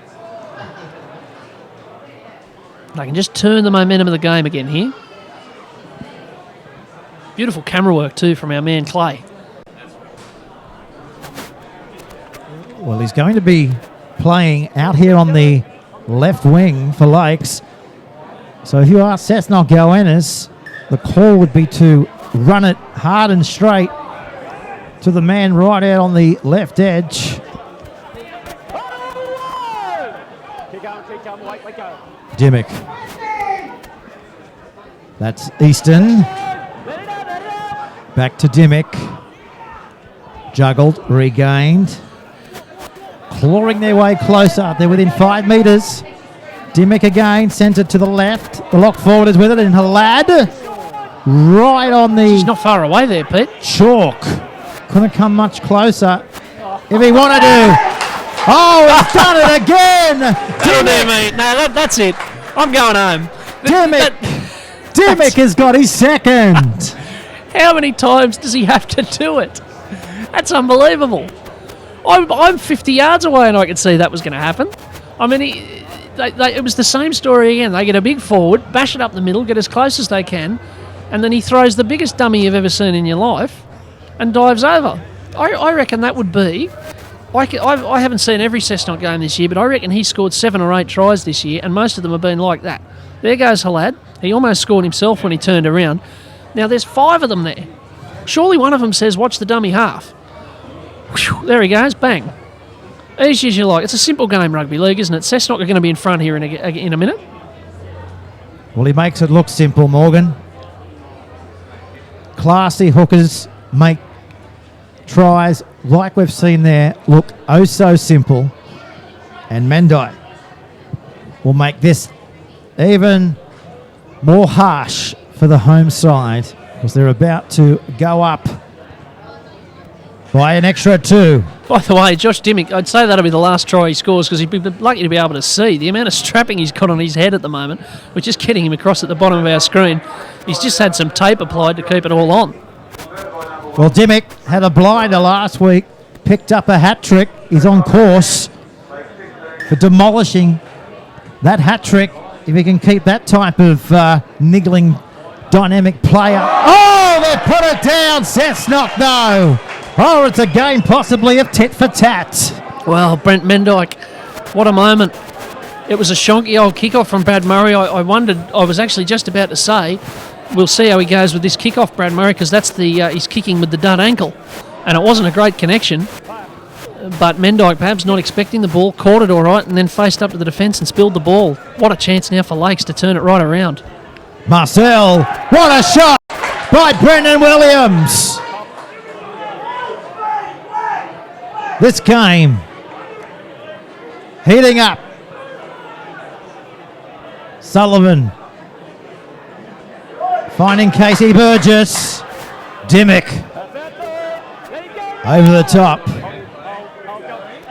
They can just turn the momentum of the game again here. Beautiful camera work too from our man Clay. Well, he's going to be playing out here on the left wing for Lakes. So if you are Cessnock Goannas, the call would be to run it hard and straight to the man right out on the left edge. Dimmick. That's Easton. Back to Dimmick. Juggled, regained. Clawing their way closer. They're within 5 metres. Dimmick again, sends it to the left. The lock forward is with it, and Halad right on the... He's not far away there, Pete. Chalk. Couldn't come much closer if he wanted to. Oh, he's done it again! That'll do me. No, that's it. I'm going home. Dimmick has got his second. How many times does he have to do it? That's unbelievable. I'm 50 yards away and I could see that was going to happen. I mean, it was the same story again. They get a big forward, bash it up the middle, get as close as they can, and then he throws the biggest dummy you've ever seen in your life and dives over. I reckon that would be... I haven't seen every Cessnock game this year, but I reckon he scored 7 or 8 tries this year, and most of them have been like that. There goes Halad. He almost scored himself when he turned around. Now, there's 5 of them there. Surely one of them says, watch the dummy half. Whew, there he goes, bang. Easy as you like. It's a simple game, rugby league, isn't it? Cessnock are going to be in front here in a minute. Well, he makes it look simple, Morgan. Classy hookers make tries like we've seen there look oh so simple, and Mendai will make this even more harsh for the home side because they're about to go up by an extra 2. By the way, Josh Dimmick, I'd say that'll be the last try he scores because he'd be lucky to be able to see the amount of strapping he's got on his head at the moment. We're just getting him across at the bottom of our screen. He's just had some tape applied to keep it all on. Well, Dimmick had a blinder last week, picked up a hat trick. He's on course for demolishing that hat trick if he can keep that type of niggling, dynamic player. Oh, they put it down. Cessnock, though. Oh, it's a game possibly of tit for tat. Well, Brent Mendyke, what a moment. It was a shonky old kickoff from Brad Murray. I wondered, I was actually just about to say, we'll see how he goes with this kickoff, Brad Murray, because that's he's kicking with the dud ankle. And it wasn't a great connection. But Mendyke perhaps not expecting the ball, caught it all right, and then faced up to the defence and spilled the ball. What a chance now for Lakes to turn it right around. Marcel, what a shot by Brendan Williams. This game heating up. Sullivan finding Casey Burgess. Dimmick over the top.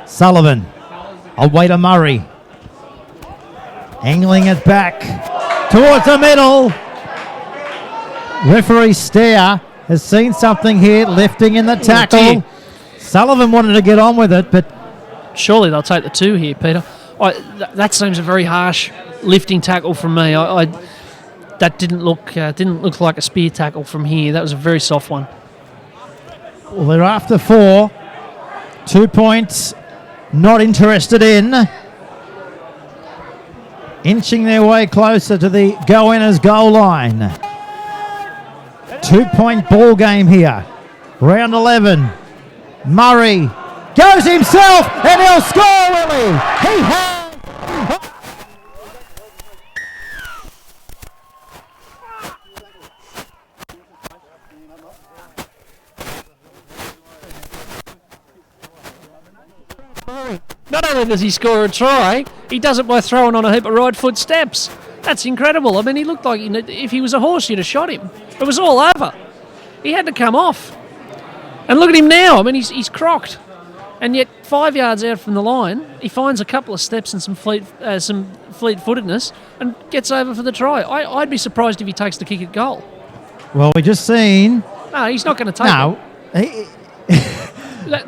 Sullivan away to Murray. Angling it back towards the middle. Referee Stair has seen something here, lifting in the tackle. Sullivan wanted to get on with it, but surely they'll take the 2 here, Peter. That seems a very harsh lifting tackle from me. That didn't look like a spear tackle from here. That was a very soft one. Well, they're after 4. 2 points, not interested in. Inching their way closer to the go-winners goal line. 2-point ball game here. Round 11. Murray goes himself and he'll score, Willie. He has. Not only does he score a try, he does it by throwing on a heap of right foot steps. That's incredible. I mean, he looked like if he was a horse, you'd have shot him. It was all over. He had to come off. And look at him now. I mean, he's crocked. And yet 5 yards out from the line, he finds a couple of steps and some fleet-footedness and gets over for the try. I'd be surprised if he takes the kick at goal. Well, we just seen... No, he's not going to take it.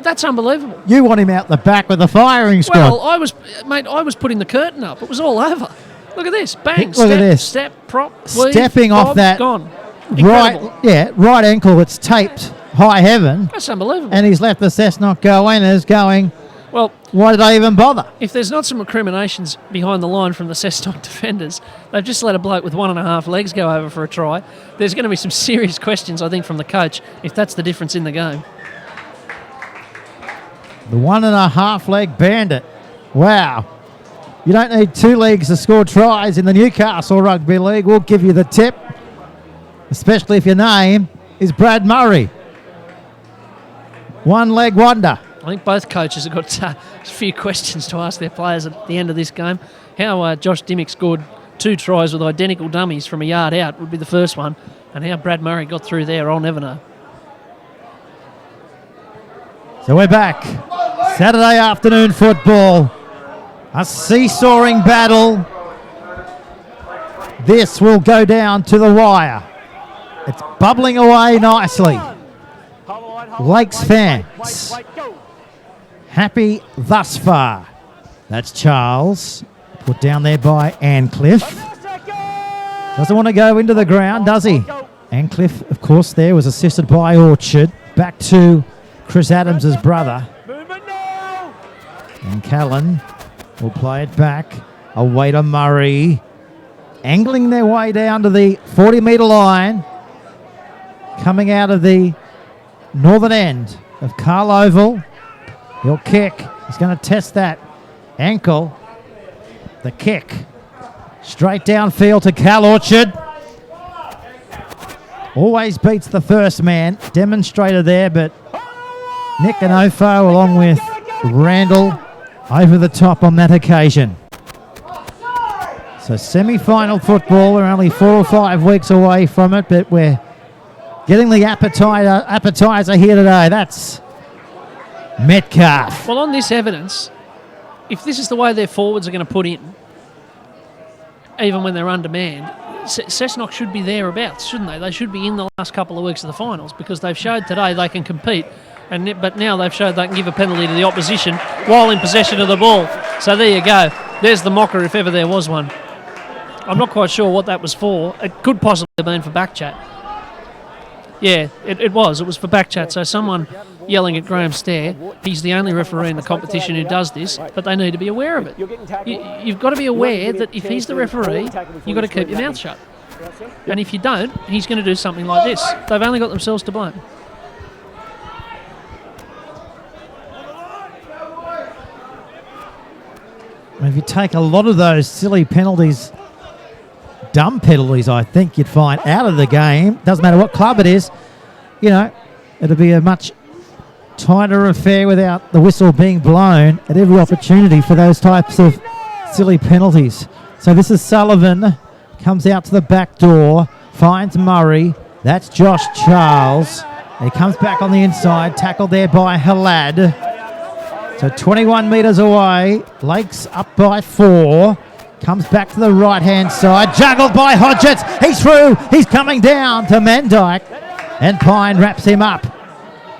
That's unbelievable. You want him out the back with a firing squad. Well, I was putting the curtain up. It was all over. Look at this. Bang. Look at this. Step, prop, weave, stepping bob, off that gone. right ankle that's taped high heaven. That's unbelievable. And he's left the Cessnock go-winners going, well, why did I even bother? If there's not some recriminations behind the line from the Cessnock defenders, they've just let a bloke with 1.5 legs go over for a try. There's going to be some serious questions, I think, from the coach if that's the difference in the game. The 1.5 leg bandit. Wow. You don't need 2 legs to score tries in the Newcastle Rugby League. We'll give you the tip, especially if your name is Brad Murray. 1 leg wonder. I think both coaches have got a few questions to ask their players at the end of this game. how Josh Dimmick scored 2 tries with identical dummies from a yard out would be the first one, and how Brad Murray got through there, I'll never know. So we're back. Saturday afternoon football. A seesawing battle. This will go down to the wire. It's bubbling away nicely. Lakes fans happy thus far. That's Charles, put down there by Ancliffe. Doesn't want to go into the ground, does he? Ancliffe, of course, there was assisted by Orchard. Back to Chris Adams' brother. And Callan will play it back. Away to Murray. Angling their way down to the 40-metre line. Coming out of the northern end of Carl Oval. He'll kick. He's going to test that ankle. The kick. Straight downfield to Cal Orchard. Always beats the first man. Demonstrator there, but Nick and Ofo along with Randall over the top on that occasion. So semi-final football. We're only 4 or 5 weeks away from it, but we're getting the appetizer here today. That's Metcalf. Well, on this evidence, if this is the way their forwards are going to put in, even when they're undermanned, Cessnock should be thereabouts, shouldn't they? They should be in the last couple of weeks of the finals because they've showed today they can compete, but now they've showed they can give a penalty to the opposition while in possession of the ball. So there you go. There's the mocker if ever there was one. I'm not quite sure what that was for. It could possibly have been for backchat. Yeah, it was. It was for backchat. So someone yelling at Graham Stair, he's the only referee in the competition who does this, but they need to be aware of it. You've got to be aware that if he's the referee, you've got to keep your mouth shut. And if you don't, he's going to do something like this. They've only got themselves to blame. If you take a lot of those silly penalties, dumb penalties, I think you'd find out of the game. Doesn't matter what club it is. You know, it'll be a much tighter affair without the whistle being blown at every opportunity for those types of silly penalties. So this is Sullivan. Comes out to the back door. Finds Murray. That's Josh Charles. He comes back on the inside. Tackled there by Halad. So 21 metres away. Lakes up by 4. Comes back to the right-hand side. Juggled by Hodgetts. He's through. He's coming down to Mendyke. And Pine wraps him up.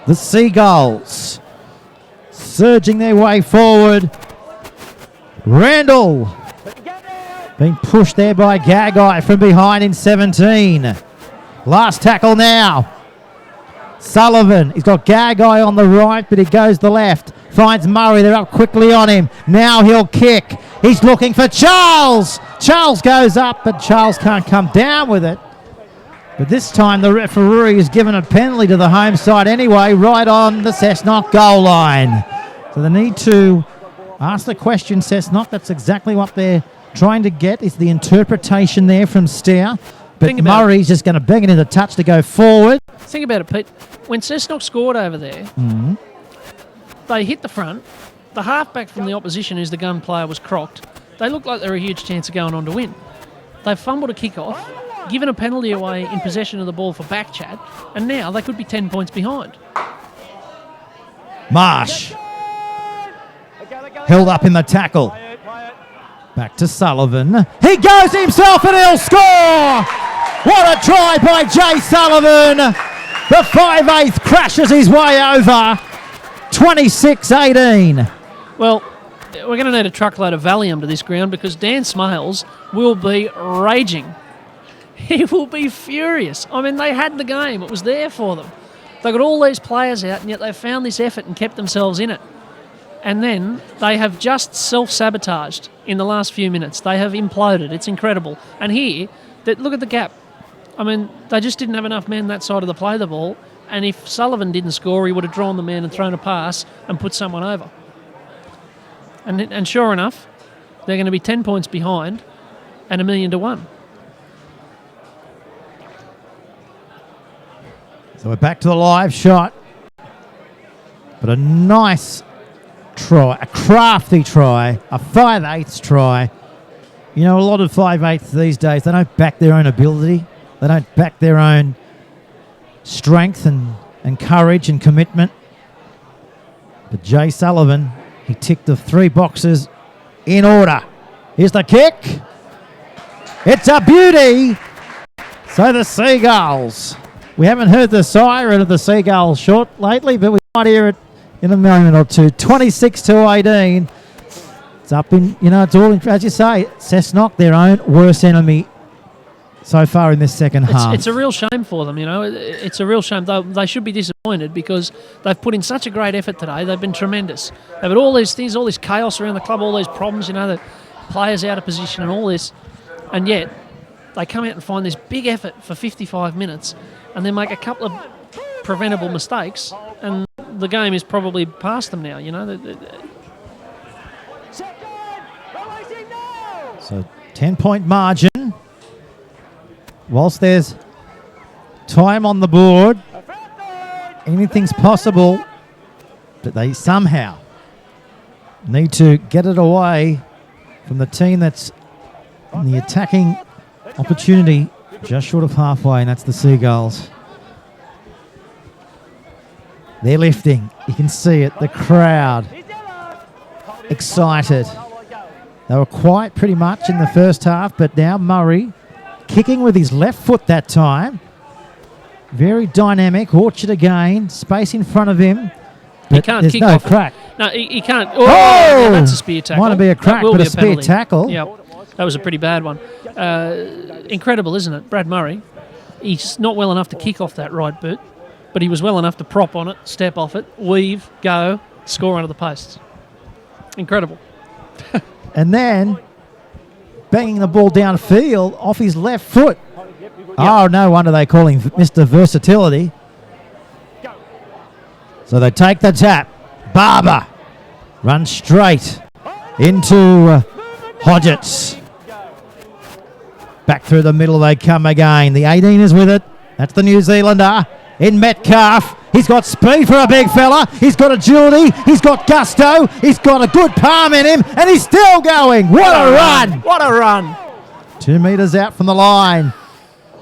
The Seagulls surging their way forward. Randall being pushed there by Gagai from behind in 17. Last tackle now. Sullivan. He's got Gagai on the right, but he goes the left. Finds Murray. They're up quickly on him. Now he'll kick. He's looking for Charles. Charles goes up, but Charles can't come down with it. But this time the referee has given a penalty to the home side anyway, right on the Cessnock goal line. So they need to ask the question, Cessnock. That's exactly what they're trying to get, is the interpretation there from Stair. But Murray's just going to bang it in the touch to go forward. Think about it, Pete. When Cessnock scored over there, they hit the front. The halfback from the opposition, who's the gun player, was crocked. They looked like they were a huge chance of going on to win. They fumbled a kick-off, given a penalty away in possession of the ball for backchat, and now they could be 10 points behind. Marsh held up in the tackle. Back to Sullivan. He goes himself and he'll score! What a try by Jay Sullivan! The 5/8 crashes his way over. 26-18. Well, we're going to need a truckload of Valium to this ground because Dan Smales will be raging. He will be furious. I mean, they had the game. It was there for them. They got all these players out, and yet they found this effort and kept themselves in it. And then they have just self-sabotaged in the last few minutes. They have imploded. It's incredible. And here, look at the gap. I mean, they just didn't have enough men that side of the play the ball. And if Sullivan didn't score, he would have drawn the man and thrown a pass and put someone over. And sure enough, they're going to be 10 points behind and 1,000,000 to 1. So we're back to the live shot. But a nice try, a crafty try, a 5/8 try You know, a lot of 5/8 these days, they don't back their own ability. They don't back their own strength and courage and commitment. But Jay Sullivan, he ticked the 3 boxes in order. Here's the kick. It's a beauty. So the Seagulls. We haven't heard the siren of the Seagulls short lately, but we might hear it in a moment or two. 26-18. It's up in, it's all, as you say, Cessnock, their own worst enemy so far in this second half. It's a real shame for them, It's a real shame. They should be disappointed because they've put in such a great effort today. They've been tremendous. They've had all these things, all this chaos around the club, all these problems, the players out of position and all this. And yet, they come out and find this big effort for 55 minutes and then make a couple of preventable mistakes and the game is probably past them now, So 10-point margin. Whilst there's time on the board, anything's possible, but they somehow need to get it away from the team that's in the attacking opportunity just short of halfway, and that's the Seagulls. They're lifting. You can see it. The crowd excited. They were quiet pretty much in the first half, but now Murray kicking with his left foot that time. Very dynamic. Orchard again. Space in front of him. He can't there's kick no off. crack. No, he can't. Oh! Yeah, that's a spear tackle. Might be a crack, That will but be a spear penalty. tackle. Yeah, that was a pretty bad one. Incredible, isn't it? Brad Murray, he's not well enough to kick off that right boot, but he was well enough to prop on it, step off it, weave, go, score under the posts. Incredible. And then banging the ball downfield off his left foot. Oh, no wonder they call him Mr. Versatility. So they take the tap. Barber runs straight into Hodgetts. Back through the middle they come again. The 18 is with it. That's the New Zealander in Metcalf. He's got speed for a big fella. He's got agility. He's got gusto. He's got a good palm in him. And he's still going. What a run. What a run. 2 metres out from the line.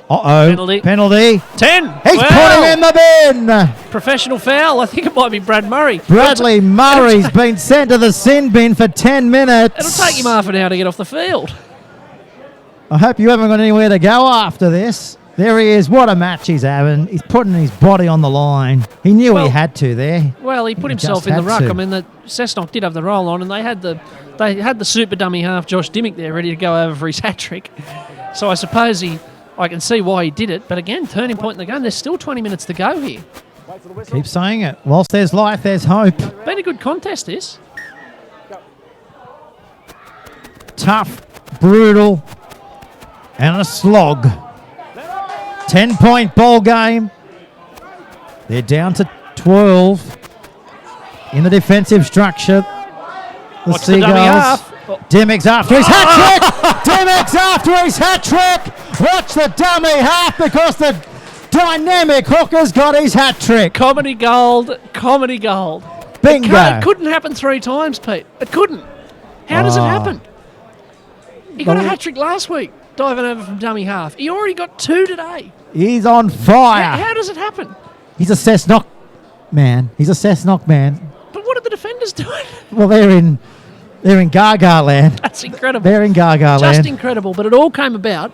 Uh-oh. Penalty. 10. He's put him in the bin. Professional foul. I think it might be Brad Murray. Bradley Murray's been sent to the sin bin for 10 minutes. It'll take him half an hour to get off the field. I hope you haven't got anywhere to go after this. There he is. What a match he's having. He's putting his body on the line. He knew he had to there. Well, he put himself in the ruck. I mean, the Cessnock did have the roll on, and they had the super dummy half Josh Dimmick there ready to go over for his hat trick. So I suppose I can see why he did it. But again, turning point in the game. There's still 20 minutes to go here. Keep saying it. Whilst there's life, there's hope. Been a good contest, this. Tough, brutal, and a slog. 10-point ball game. They're down to 12 in the defensive structure. The Watch the Seagulls. dummy half. Dimmick's after his hat trick. Dimmick's after his hat trick. Watch the dummy half because the dynamic hooker's got his hat trick. Comedy gold. Comedy gold. Bingo. It couldn't happen 3 times, Pete. It couldn't. How does it happen? He got a hat trick last week, diving over from dummy half. He already got 2 today. He's on fire. How does it happen? He's a Cessnock man. He's a Cessnock man. But what are the defenders doing? Well, they're in Gaga land. That's incredible. They're in Gaga land. Just incredible. But it all came about.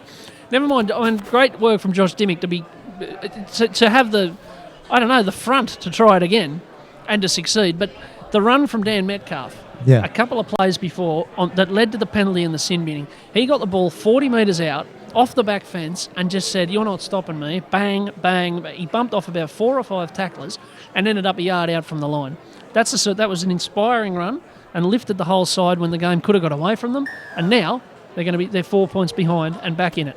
Never mind. I mean, great work from Josh Dimmick to have the front to try it again and to succeed. But the run from Dan Metcalf. Yeah. A couple of plays before that led to the penalty and the sin binning. He got the ball 40 metres out, off the back fence, and just said, "You're not stopping me." Bang, bang. He bumped off about 4 or 5 tacklers and ended up a yard out from the line. That was an inspiring run and lifted the whole side when the game could have got away from them. And now they're 4 points behind and back in it.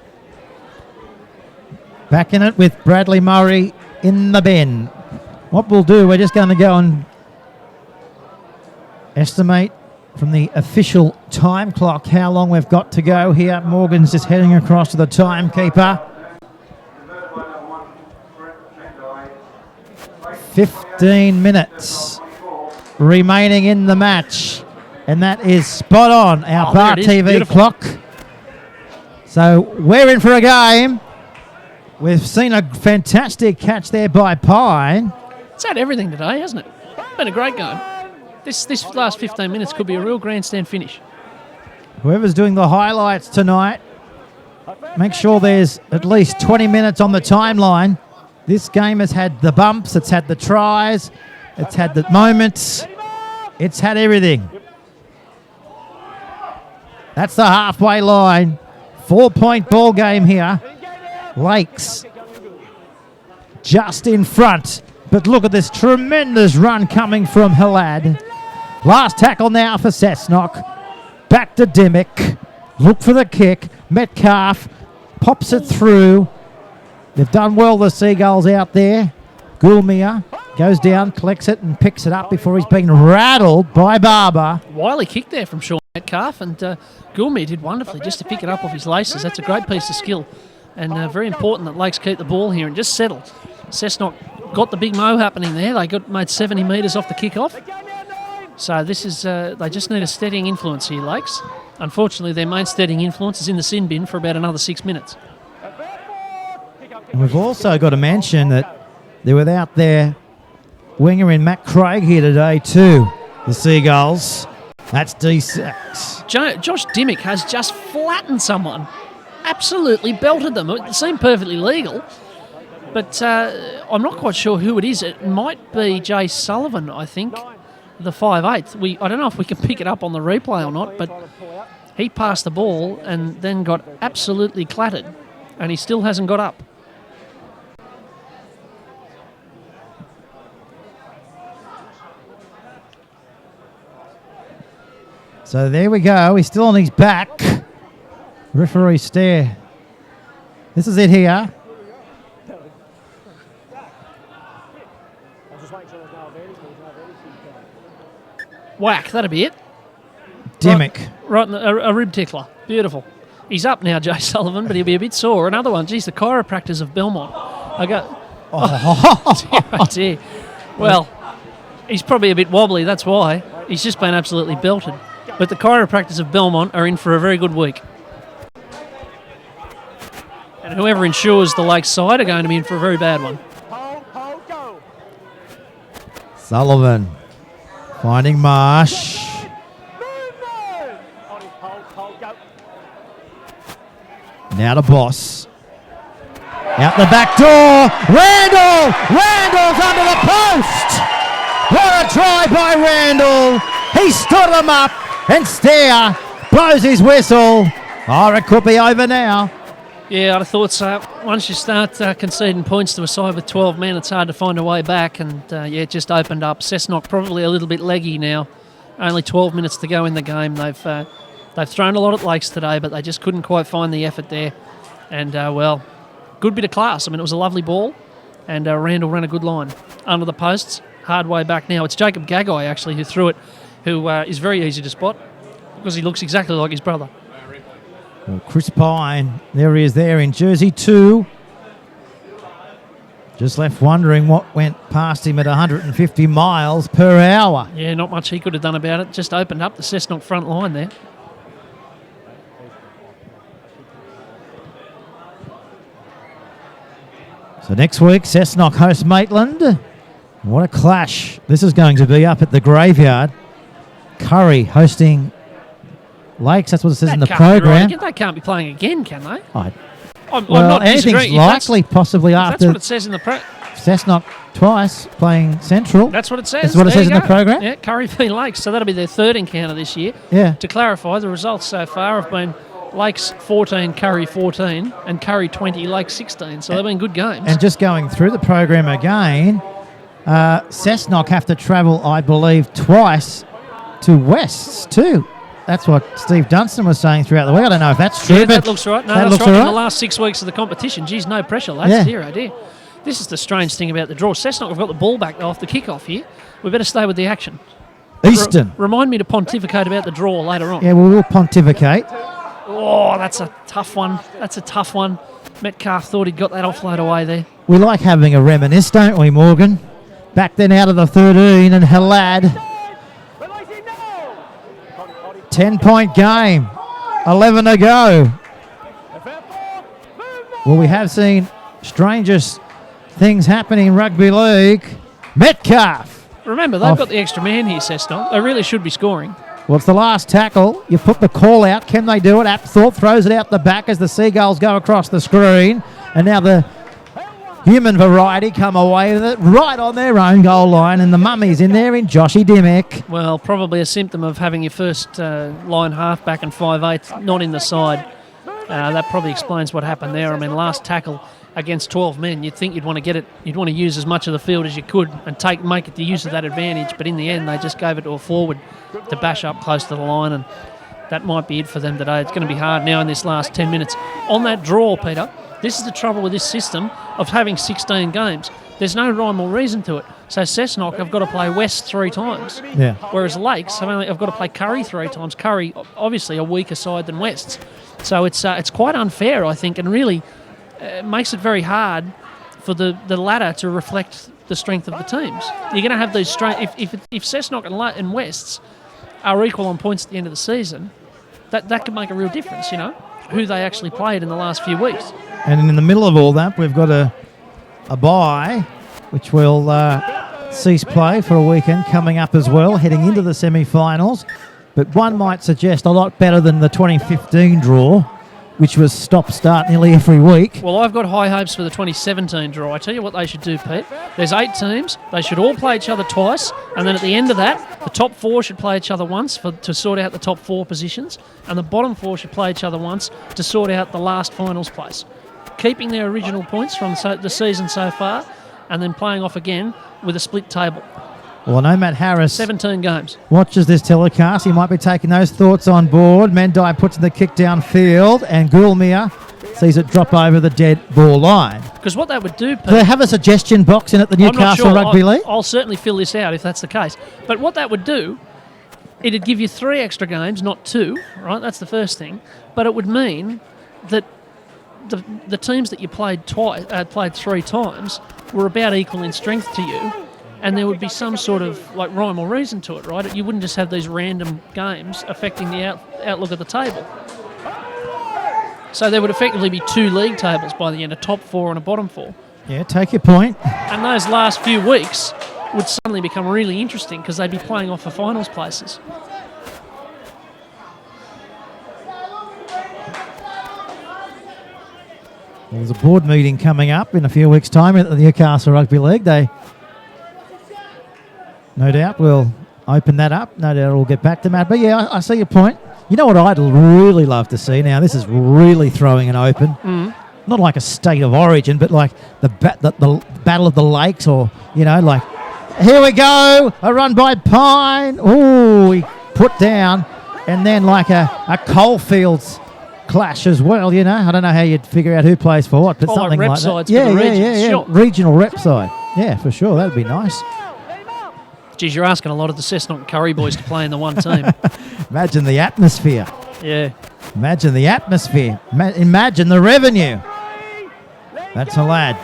Back in it with Bradley Murray in the bin. What we'll do, we're just going to go and estimate from the official time clock how long we've got to go here. Morgan's just heading across to the timekeeper. 15 minutes remaining in the match. And that is spot on. Our Bar TV clock So we're in for a game. We've seen a fantastic catch there by Pine. It's had everything today, hasn't it? Been a great game. This last 15 minutes could be a real grandstand finish. Whoever's doing the highlights tonight, make sure there's at least 20 minutes on the timeline. This game has had the bumps, it's had the tries, it's had the moments, it's had everything. That's the halfway line. 4-point ball game here. Lakes just in front. But look at this tremendous run coming from Halad. Last tackle now for Cessnock. Back to Dimmick. Look for the kick. Metcalf pops it through. They've done well, the Seagulls out there. Gulmia goes down, collects it and picks it up before he's been rattled by Barber. Wily kick there from Sean Metcalf, and Gulmia did wonderfully just to pick it up off his laces. That's a great piece of skill, and very important that Lakes keep the ball here and just settle. Cessnock got the big mo happening there. They made 70 metres off the kick-off. So this is they just need a steadying influence here, Lakes. Unfortunately, their main steadying influence is in the sin bin for about another 6 minutes. And we've also got to mention that they're without their winger in Matt Craig here today too, the Seagulls. That's D6. Josh Dimmick has just flattened someone. Absolutely belted them. It seemed perfectly legal. But I'm not quite sure who it is. It might be Jay Sullivan, I think, the 5'8". I don't know if we can pick it up on the replay or not, but he passed the ball and then got absolutely clattered, and he still hasn't got up. So there we go. He's still on his back. Referee stare. This is it here. Whack, that'll be it. Dimmick. Right, a rib tickler. Beautiful. He's up now, Jay Sullivan, but he'll be a bit sore. Another one. Geez, the chiropractors of Belmont. I go, oh dear. Well, he's probably a bit wobbly, that's why. He's just been absolutely belted. But the chiropractors of Belmont are in for a very good week. And whoever insures the Lakes side are going to be in for a very bad one. Sullivan finding Marsh. Now to Boss. Out the back door. Randall! Randall's under the post! What a try by Randall! He stood him up and Stair blows his whistle. Oh, it could be over now. Yeah, I'd have thought so. Once you start conceding points to a side with 12 men, it's hard to find a way back. And it just opened up. Cessnock probably a little bit leggy now. Only 12 minutes to go in the game. They've thrown a lot at Lakes today, but they just couldn't quite find the effort there. And, good bit of class. I mean, it was a lovely ball. And Randall ran a good line under the posts. Hard way back now. It's Jacob Gagai, actually, who threw it, who is very easy to spot because he looks exactly like his brother. Well, Chris Pine, there he is there in jersey 2. Just left wondering what went past him at 150 miles per hour. Yeah, not much he could have done about it. Just opened up the Cessnock front line there. So next week, Cessnock hosts Maitland. What a clash this is going to be up at the Graveyard. Curry hosting Lakes, that's what it says in the program. They can't be playing again, can they? I'm well, not anything's likely, possibly after. That's what it says in the Cessnock twice playing Central. That's what it says. That's what it says in the program. Yeah, Curry v Lakes. So that'll be their third encounter this year. Yeah. To clarify, the results so far have been Lakes 14, Curry 14, and Curry 20, Lakes 16. So they've been good games. And just going through the program again, Cessnock have to travel, I believe, twice to Wests too. That's what Steve Dunstan was saying throughout the week. I don't know if that's true. Yeah, that looks right. No, that that's looks right. right. In the last 6 weeks of the competition, geez, no pressure, lads. Yeah. Dear, oh dear. This is the strange thing about the draw. Cessnock have got the ball back off the kickoff here. We better stay with the action. Easton. Remind me to pontificate about the draw later on. Yeah, well, we'll pontificate. Oh, that's a tough one. That's a tough one. Metcalf thought he'd got that offload away there. We like having a reminisce, don't we, Morgan? Back then out of the 13 and Halad. 10-point game. 11 to go. Well, we have seen strangest things happening in rugby league. Metcalf. Remember, they've got the extra man here, Cessnock. They really should be scoring. Well, it's the last tackle. You put the call out. Can they do it? Apthorpe throws it out the back as the Seagulls go across the screen. And now the human variety come away with it right on their own goal line. And the mummies in there in Joshy Dimmick. Well, probably a symptom of having your first line halfback and 5'8" not in the side. That probably explains what happened there. I mean, last tackle against 12 men, you'd think you'd want to get it, you'd want to use as much of the field as you could and make it the use of that advantage, but in the end they just gave it to a forward to bash up close to the line, and that might be it for them today. It's going to be hard now in this last 10 minutes. On that draw, Peter, this is the trouble with this system of having 16 games. There's no rhyme or reason to it. So Cessnock have got to play West 3 times, whereas Lakes have got to play Curry 3 times. Curry, obviously, a weaker side than Wests. So it's quite unfair, I think, and really makes it very hard for the ladder to reflect the strength of the teams. You're going to have these if Cessnock and Wests are equal on points at the end of the season, that could make a real difference, you know, who they actually played in the last few weeks. And in the middle of all that, we've got a bye, which will cease play for a weekend coming up as well, heading into the semi-finals. But one might suggest a lot better than the 2015 draw, which was stop-start nearly every week. Well, I've got high hopes for the 2017 draw. I tell you what they should do, Pete. There's 8 teams. They should all play each other twice, and then at the end of that, the top 4 should play each other once to sort out the top 4 positions, and the bottom 4 should play each other once to sort out the last finals place. Keeping their original points from the season so far, and then playing off again with a split table. Well, I know Matt Harris 17 games. Watches this telecast. He might be taking those thoughts on board. Mendai puts in the kick downfield, and Gulmere sees it drop over the dead ball line. Because what that would do, Pete, Do they have a suggestion box in at the Newcastle Rugby League? I'll certainly fill this out if that's the case. But what that would do, it'd give you 3 extra games, not 2, right? That's the first thing. But it would mean that the teams that you played 3 times were about equal in strength to you, and there would be some sort of like rhyme or reason to it, right? You wouldn't just have these random games affecting the outlook of the table. So there would effectively be 2 league tables by the end, a top 4 and a bottom 4. Yeah, take your point. And those last few weeks would suddenly become really interesting because they'd be playing off for finals places. Well, there's a board meeting coming up in a few weeks' time at the Newcastle Rugby League. They, no doubt, will open that up. No doubt we'll get back to Matt. But yeah, I see your point. You know what I'd really love to see? Now, this is really throwing it open. Not like a state of origin, but like the Battle of the Lakes, or, you know, like, here we go, a run by Pine. Oh, he put down. And then like a Coalfields clash as well, you know. I don't know how you'd figure out who plays for what, but something like that. Yeah. Sure. Regional rep side. Yeah, for sure. That'd be nice. Geez, you're asking a lot of the Cessnock and Curry boys to play in the one team. Imagine the atmosphere. Yeah. Imagine the atmosphere. Imagine the revenue. That's a lad.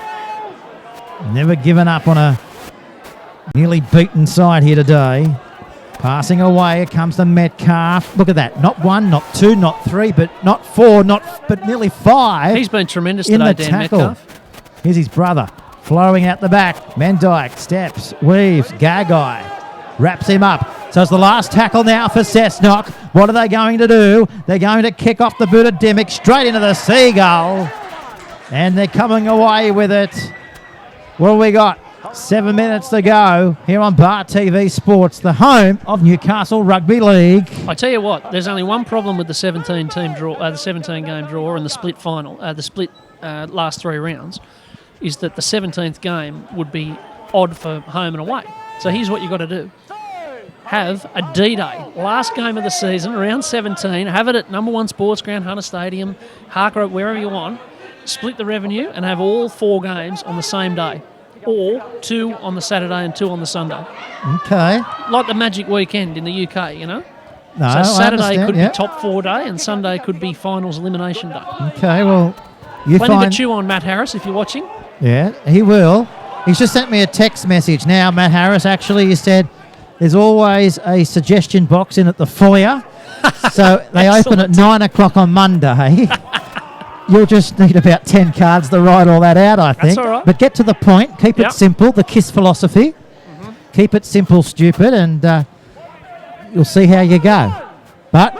Never given up on a nearly beaten side here today. Passing away, it comes to Metcalf. Look at that. Not 1, not 2, not 3, but not 4, but nearly 5. He's been tremendous today, Dan Metcalf. Here's his brother. Flowing out the back. Mendyke steps, weaves, Gagai wraps him up. So it's the last tackle now for Cessnock. What are they going to do? They're going to kick off the boot of Dimmick straight into the Seagull. And they're coming away with it. What have we got? 7 minutes to go here on Bar TV Sports, the home of Newcastle Rugby League. I tell you what, there's only one problem with the 17-team draw, the 17-game draw, and the split final, the split last 3 rounds, is that the 17th game would be odd for home and away. So here's what you've got to do. Have a D-Day, last game of the season, round 17, have it at number 1 Sports Ground, Hunter Stadium, Harker, wherever you want, split the revenue and have all 4 games on the same day, or 2 on the Saturday and 2 on the Sunday. Okay. Like the Magic Weekend in the UK, you know? No, so Saturday could be top 4 day and Sunday could be finals elimination day. Okay, well, you Plenty to chew on, Matt Harris, if you're watching. Yeah, he will. He's just sent me a text message now, Matt Harris. Actually, he said there's always a suggestion box in at the foyer. So they open at 9 o'clock on Monday. you'll just need about 10 cards to write all that out, I think. all right. But get to the point. Keep Yep. it simple. The KISS philosophy. Keep it simple, stupid, and you'll see how you go. But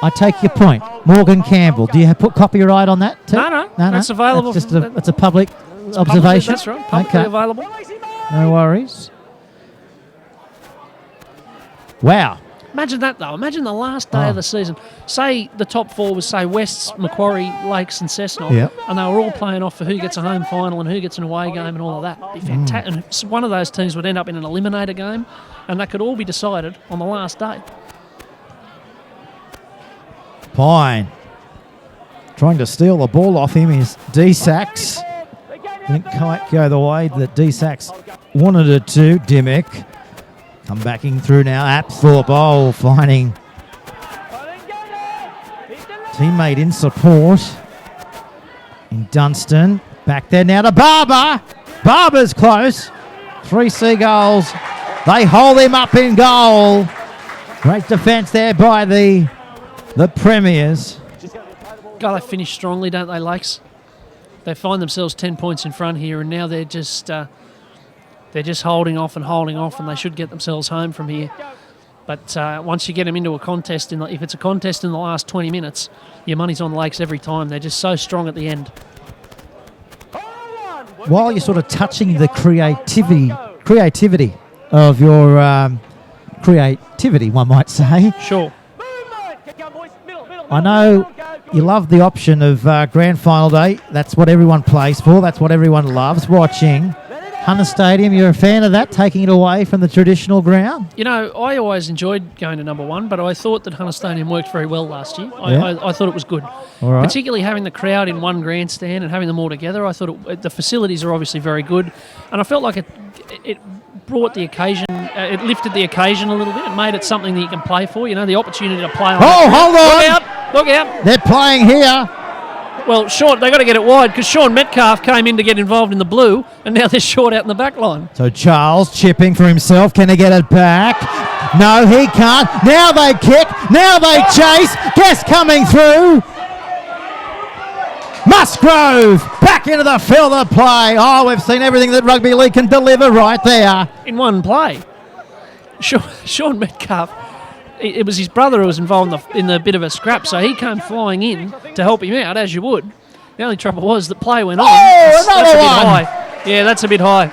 I take your point. Morgan Campbell. Do you put copyright on that too? No. That's available. That's just it's a public It's observation. That's right. Publicly Okay. available. No worries. Wow. Imagine that, though. Imagine the last day of the season. Say the top four was, say, Wests, Macquarie, Lakes and Cessnock, Yep. and they were all playing off for who gets a home final and who gets an away game and all of that. It'd be fantastic. And one of those teams would end up in an eliminator game, and that could all be decided on the last day. Pine. Trying to steal the ball off him is D-Sax. Didn't quite go the way that D-Sax wanted it to. Dimmick. Come backing through now. Apps for the bowl, finding teammate in support. In Dunstan. Back there now to Barber. Barber's close. 3 Seagulls. They hold him up in goal. Great defence there by the Premiers. God, they finish strongly, don't they, Lakes? They find themselves 10 points in front here, and now they're just holding off, and they should get themselves home from here. But once you get them into a contest, if it's a contest in the last 20 minutes, your money's on Lakes every time. They're just so strong at the end. While you're sort of touching the creativity of your creativity, one might say. Sure. I know you love the option of Grand Final Day. That's what everyone plays for. That's what everyone loves watching. Hunter Stadium, you're a fan of that, taking it away from the traditional ground? You know, I always enjoyed going to number one, but I thought that Hunter Stadium worked very well last year. Yeah. I thought it was good. All right. Particularly having the crowd in one grandstand and having them all together. I thought the facilities are obviously very good, and I felt like it brought the occasion, it lifted the occasion a little bit. It made it something that you can play for, you know, the opportunity to play on. Oh, hold on! Look out! They're playing here. Well, Sean, they've got to get it wide because Sean Metcalf came in to get involved in the blue, and now they're short out in the back line. So Charles chipping for himself. Can he get it back? No, he can't. Now they kick. Now they chase. Guess coming through. Musgrove back into the field of play. Oh, we've seen everything that rugby league can deliver right there. In one play. Sean Metcalf, it was his brother who was involved in the bit of a scrap, so he came flying in to help him out, as you would. The only trouble was the play went on. Oh, another that's a bit one. high. Yeah, that's a bit high.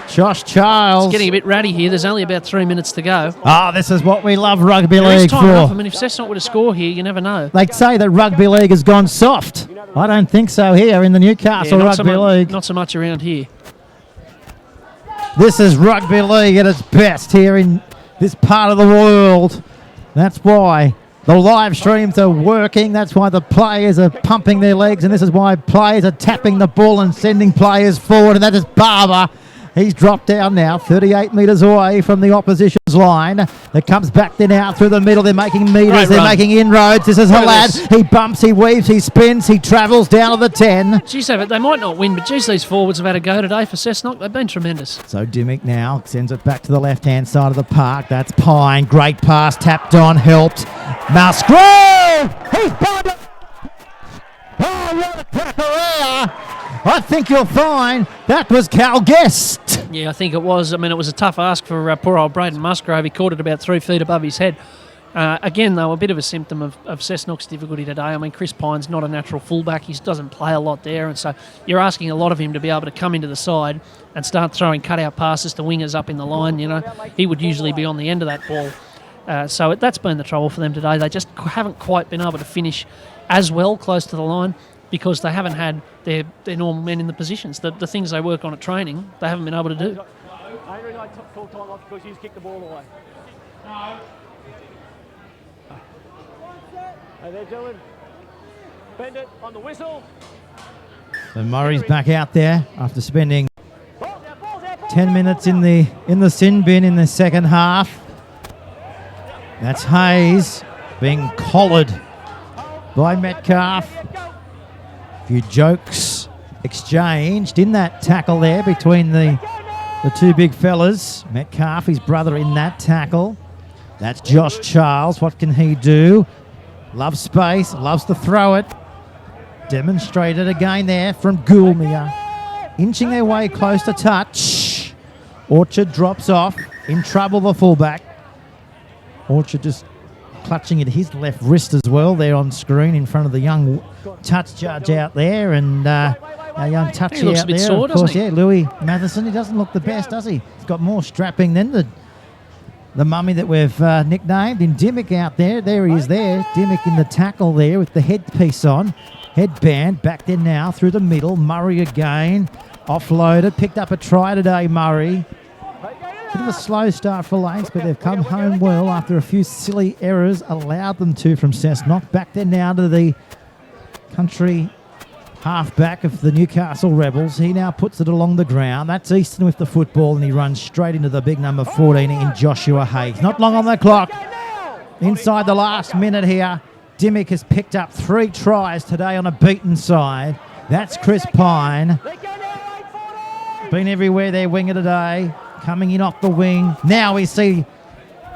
Josh Charles. It's getting a bit ratty here. There's only about 3 minutes to go. Ah, this is what we love rugby There is league time enough. I for. mean, if Cessnock were to score here, you never know. They say that rugby league has gone soft. I don't think so here in the Newcastle Rugby League. Not so much around here. This is rugby league at its best here in this part of the world. That's why the live streams are working. That's why the players are pumping their legs, and this is why players are tapping the ball and sending players forward. And that is Barber. He's dropped down now, 38 metres away from the opposition's line. It comes back there now through the middle. They're making metres. Great They're run. making inroads. This is Look at Halad. this. He bumps, he weaves, he spins, he travels down to the 10. Geez, they might not win, but geez, these forwards have had a go today for Cessnock. They've been tremendous. So Dimmick now sends it back to the left-hand side of the park. That's Pine. Great pass, tapped on, helped. Musgrove! He's behind it! Oh, what a tackle there! I think you'll find that was Cal Guest. Yeah, I think it was. I mean, it was a tough ask for poor old Braden Musgrove. He caught it about 3 feet above his head. Again, though, a bit of a symptom of Cessnock's difficulty today. I mean, Chris Pine's not a natural fullback. He doesn't play a lot there, and so you're asking a lot of him to be able to come into the side and start throwing cutout passes to wingers up in the line. You know, he would usually be on the end of that ball. So that's been the trouble for them today. They just haven't quite been able to finish as well close to the line because they haven't had their normal men in the positions. The things they work on at training, they haven't been able to do. I really like call time off because he's kicked the ball away. And they're doing bend it on the whistle. So Murray's back out there after spending 10 minutes in the sin bin in the second half. That's Hayes being collared by Metcalf. A few jokes exchanged in that tackle there between the two big fellas. Metcalf, his brother, in that tackle. That's Josh Charles. What can he do? Loves space, loves to throw it. Demonstrated again there from Goulmia. Inching their way close to touch. Orchard drops off. In trouble, the fullback. Orchard just clutching at his left wrist as well there on screen in front of the young touch judge out there. And our young touchy He looks out a bit there. sore, Of course, doesn't he? yeah, Louis Matheson. He doesn't look the best, does he? He's got more strapping than the mummy that we've nicknamed. In Dimmick out there. There he is there. Dimmick in the tackle there with the headpiece on. Headband back there now through the middle. Murray again. Offloaded. Picked up a try today, Murray. Bit of a slow start for Lanes, but they've come home well after a few silly errors allowed them to from Cessnock. Back there now to the country halfback of the Newcastle Rebels. He now puts it along the ground. That's Easton with the football, and he runs straight into the big number 14 in Joshua Hayes. Not long on the clock. Inside the last minute here, Dimmick has picked up 3 tries today on a beaten side. That's Chris Pine. Been everywhere their winger today. Coming in off the wing. Now we see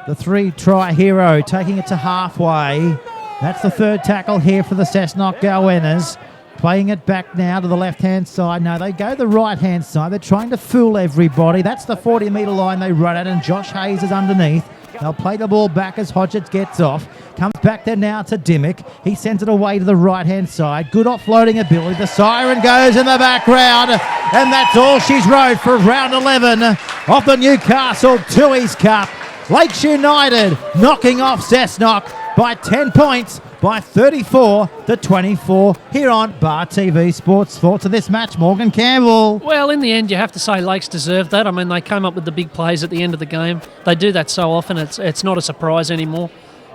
the 3-try hero taking it to halfway. That's the 3rd tackle here for the Cessnock Goannas. Playing it back now to the left-hand side. No, they go the right-hand side. They're trying to fool everybody. That's the 40-metre line they run at, and Josh Hayes is underneath. They'll play the ball back as Hodgetts gets off. Comes back there now to Dimmick. He sends it away to the right-hand side. Good offloading ability. The siren goes in the background. And that's all she's wrote for round 11 of the Newcastle Tooheys Cup. Lakes United knocking off Cessnock by 10 points by 34-24 here on Bar TV Sports. Thoughts of this match, Morgan Campbell? Well, in the end, you have to say Lakes deserved that. I mean, they came up with the big plays at the end of the game. They do that so often, it's not a surprise anymore.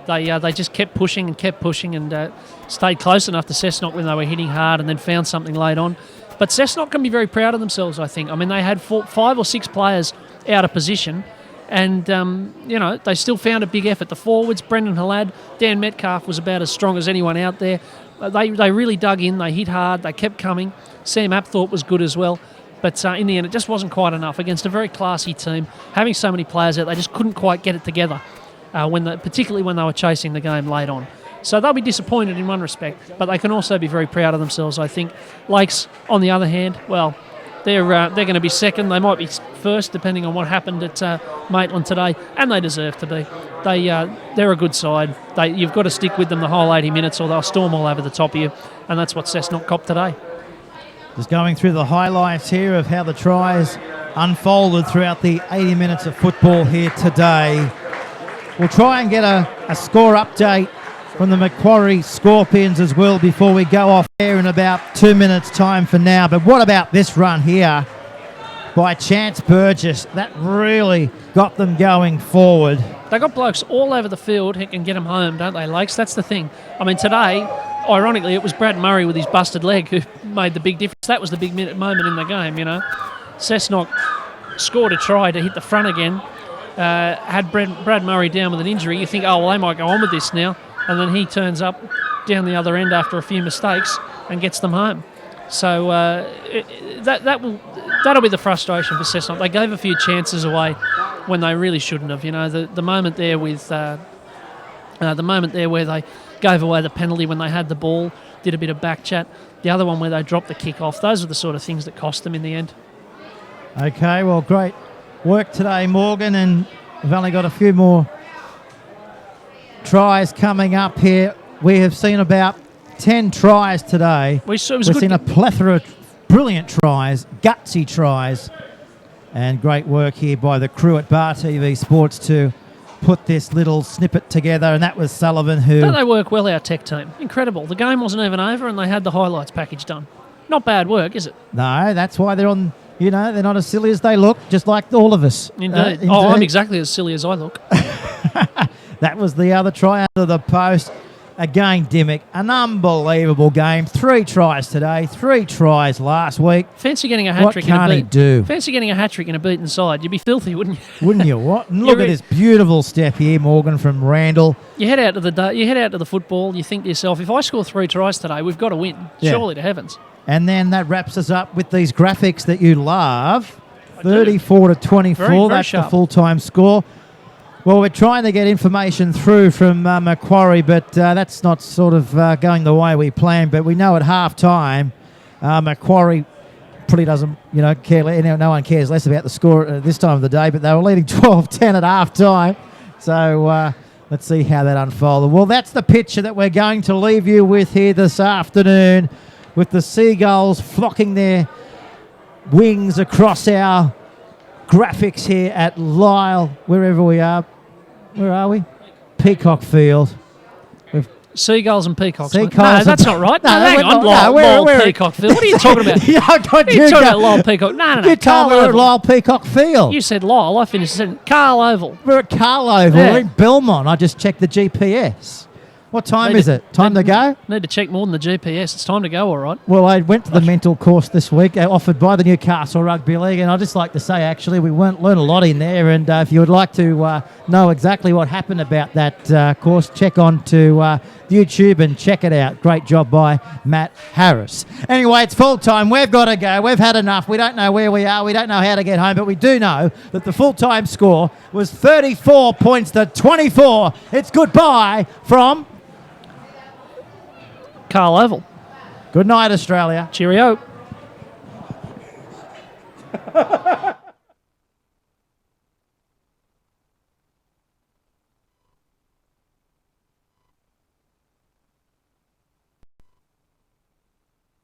They just kept pushing and stayed close enough to Cessnock when they were hitting hard, and then found something late on. But Cessnock can be very proud of themselves, I think. I mean, they had 5 or 6 players out of position, and, they still found a big effort. The forwards, Brendan Halad, Dan Metcalf was about as strong as anyone out there. They really dug in. They hit hard. They kept coming. Sam Apthorpe was good as well. But in the end, it just wasn't quite enough against a very classy team. Having so many players out, they just couldn't quite get it together, particularly when they were chasing the game late on. So they'll be disappointed in one respect, but they can also be very proud of themselves, I think. Lakes, on the other hand, well, they're going to be second. They might be first, depending on what happened at Maitland today, and they deserve to be. They're a good side. You've got to stick with them the whole 80 minutes, or they'll storm all over the top of you, and that's what Cessnock copped today. Just going through the highlights here of how the tries unfolded throughout the 80 minutes of football here today. We'll try and get a score update from the Macquarie Scorpions as well before we go off air in about 2 minutes' time for now. But what about this run here by Chance Burgess? That really got them going forward. They got blokes all over the field who can get them home, don't they, Lakes? That's the thing. I mean, today, ironically, it was Brad Murray with his busted leg who made the big difference. That was the big moment in the game, Cessnock scored a try to hit the front again. Had Brad Murray down with an injury. You think, oh, well, they might go on with this now. And then he turns up down the other end after a few mistakes and gets them home. So that'll be the frustration for Cessnock. They gave a few chances away when they really shouldn't have. The moment there with the moment there where they gave away the penalty when they had the ball, did a bit of back chat. The other one where they dropped the kick off. Those are the sort of things that cost them in the end. Okay, well, great work today, Morgan, and we've only got a few more tries coming up here. We have seen about 10 tries today. We've seen a plethora of brilliant tries, gutsy tries, and great work here by the crew at Bar TV Sports to put this little snippet together, and that was Sullivan who... Don't they work well, our tech team? Incredible. The game wasn't even over and they had the highlights package done. Not bad work, is it? No, that's why they're on... they're not as silly as they look, just like all of us. Indeed. I'm exactly as silly as I look. That was the other try under the post. Again, Dimmick, an unbelievable game. 3 tries today, 3 tries last week. Fancy getting a hat-trick in a What can't he do? Fancy getting a hat-trick in a beaten side. You'd be filthy, wouldn't you? Wouldn't you? What? And look at this beautiful step here, Morgan, from Randall. You head out to the football, you think to yourself, if I score 3 tries today, we've got to win. Yeah. Surely to heavens. And then that wraps us up with these graphics that you love. 34-24, Very that's sharp. the full-time score. Well, we're trying to get information through from Macquarie, but that's not sort of going the way we planned. But we know at half-time, Macquarie probably doesn't, care. No one cares less about the score at this time of the day, but they were leading 12-10 at half-time. So let's see how that unfolded. Well, that's the picture that we're going to leave you with here this afternoon, with the Seagulls flocking their wings across our graphics here at Lyle, wherever we are. Where are we? Peacock Field. Seagulls and peacocks. Seagulls No, that's not right. No, hang on. Lyle Peacock Field. What are you talking about? Yeah, what are you talking about, Lyle Peacock? No. You told me we're at Lyle Peacock Field. You said Lyle. I finished saying Carl Oval. We're at Carl Oval. Yeah. We're in Belmont. I just checked the GPS. What time is it? Time to go? Need to check more than the GPS. It's time to go, all right. Well, I went to the mental course this week, offered by the Newcastle Rugby League, and I'd just like to say, actually, we learned a lot in there, and if you would like to know exactly what happened about that course, check on to YouTube and check it out. Great job by Matt Harris. Anyway, it's full time. We've got to go. We've had enough. We don't know where we are. We don't know how to get home, but we do know that the full-time score was 34 points to 24. It's goodbye from Carl Oval. Good night, Australia. Cheerio.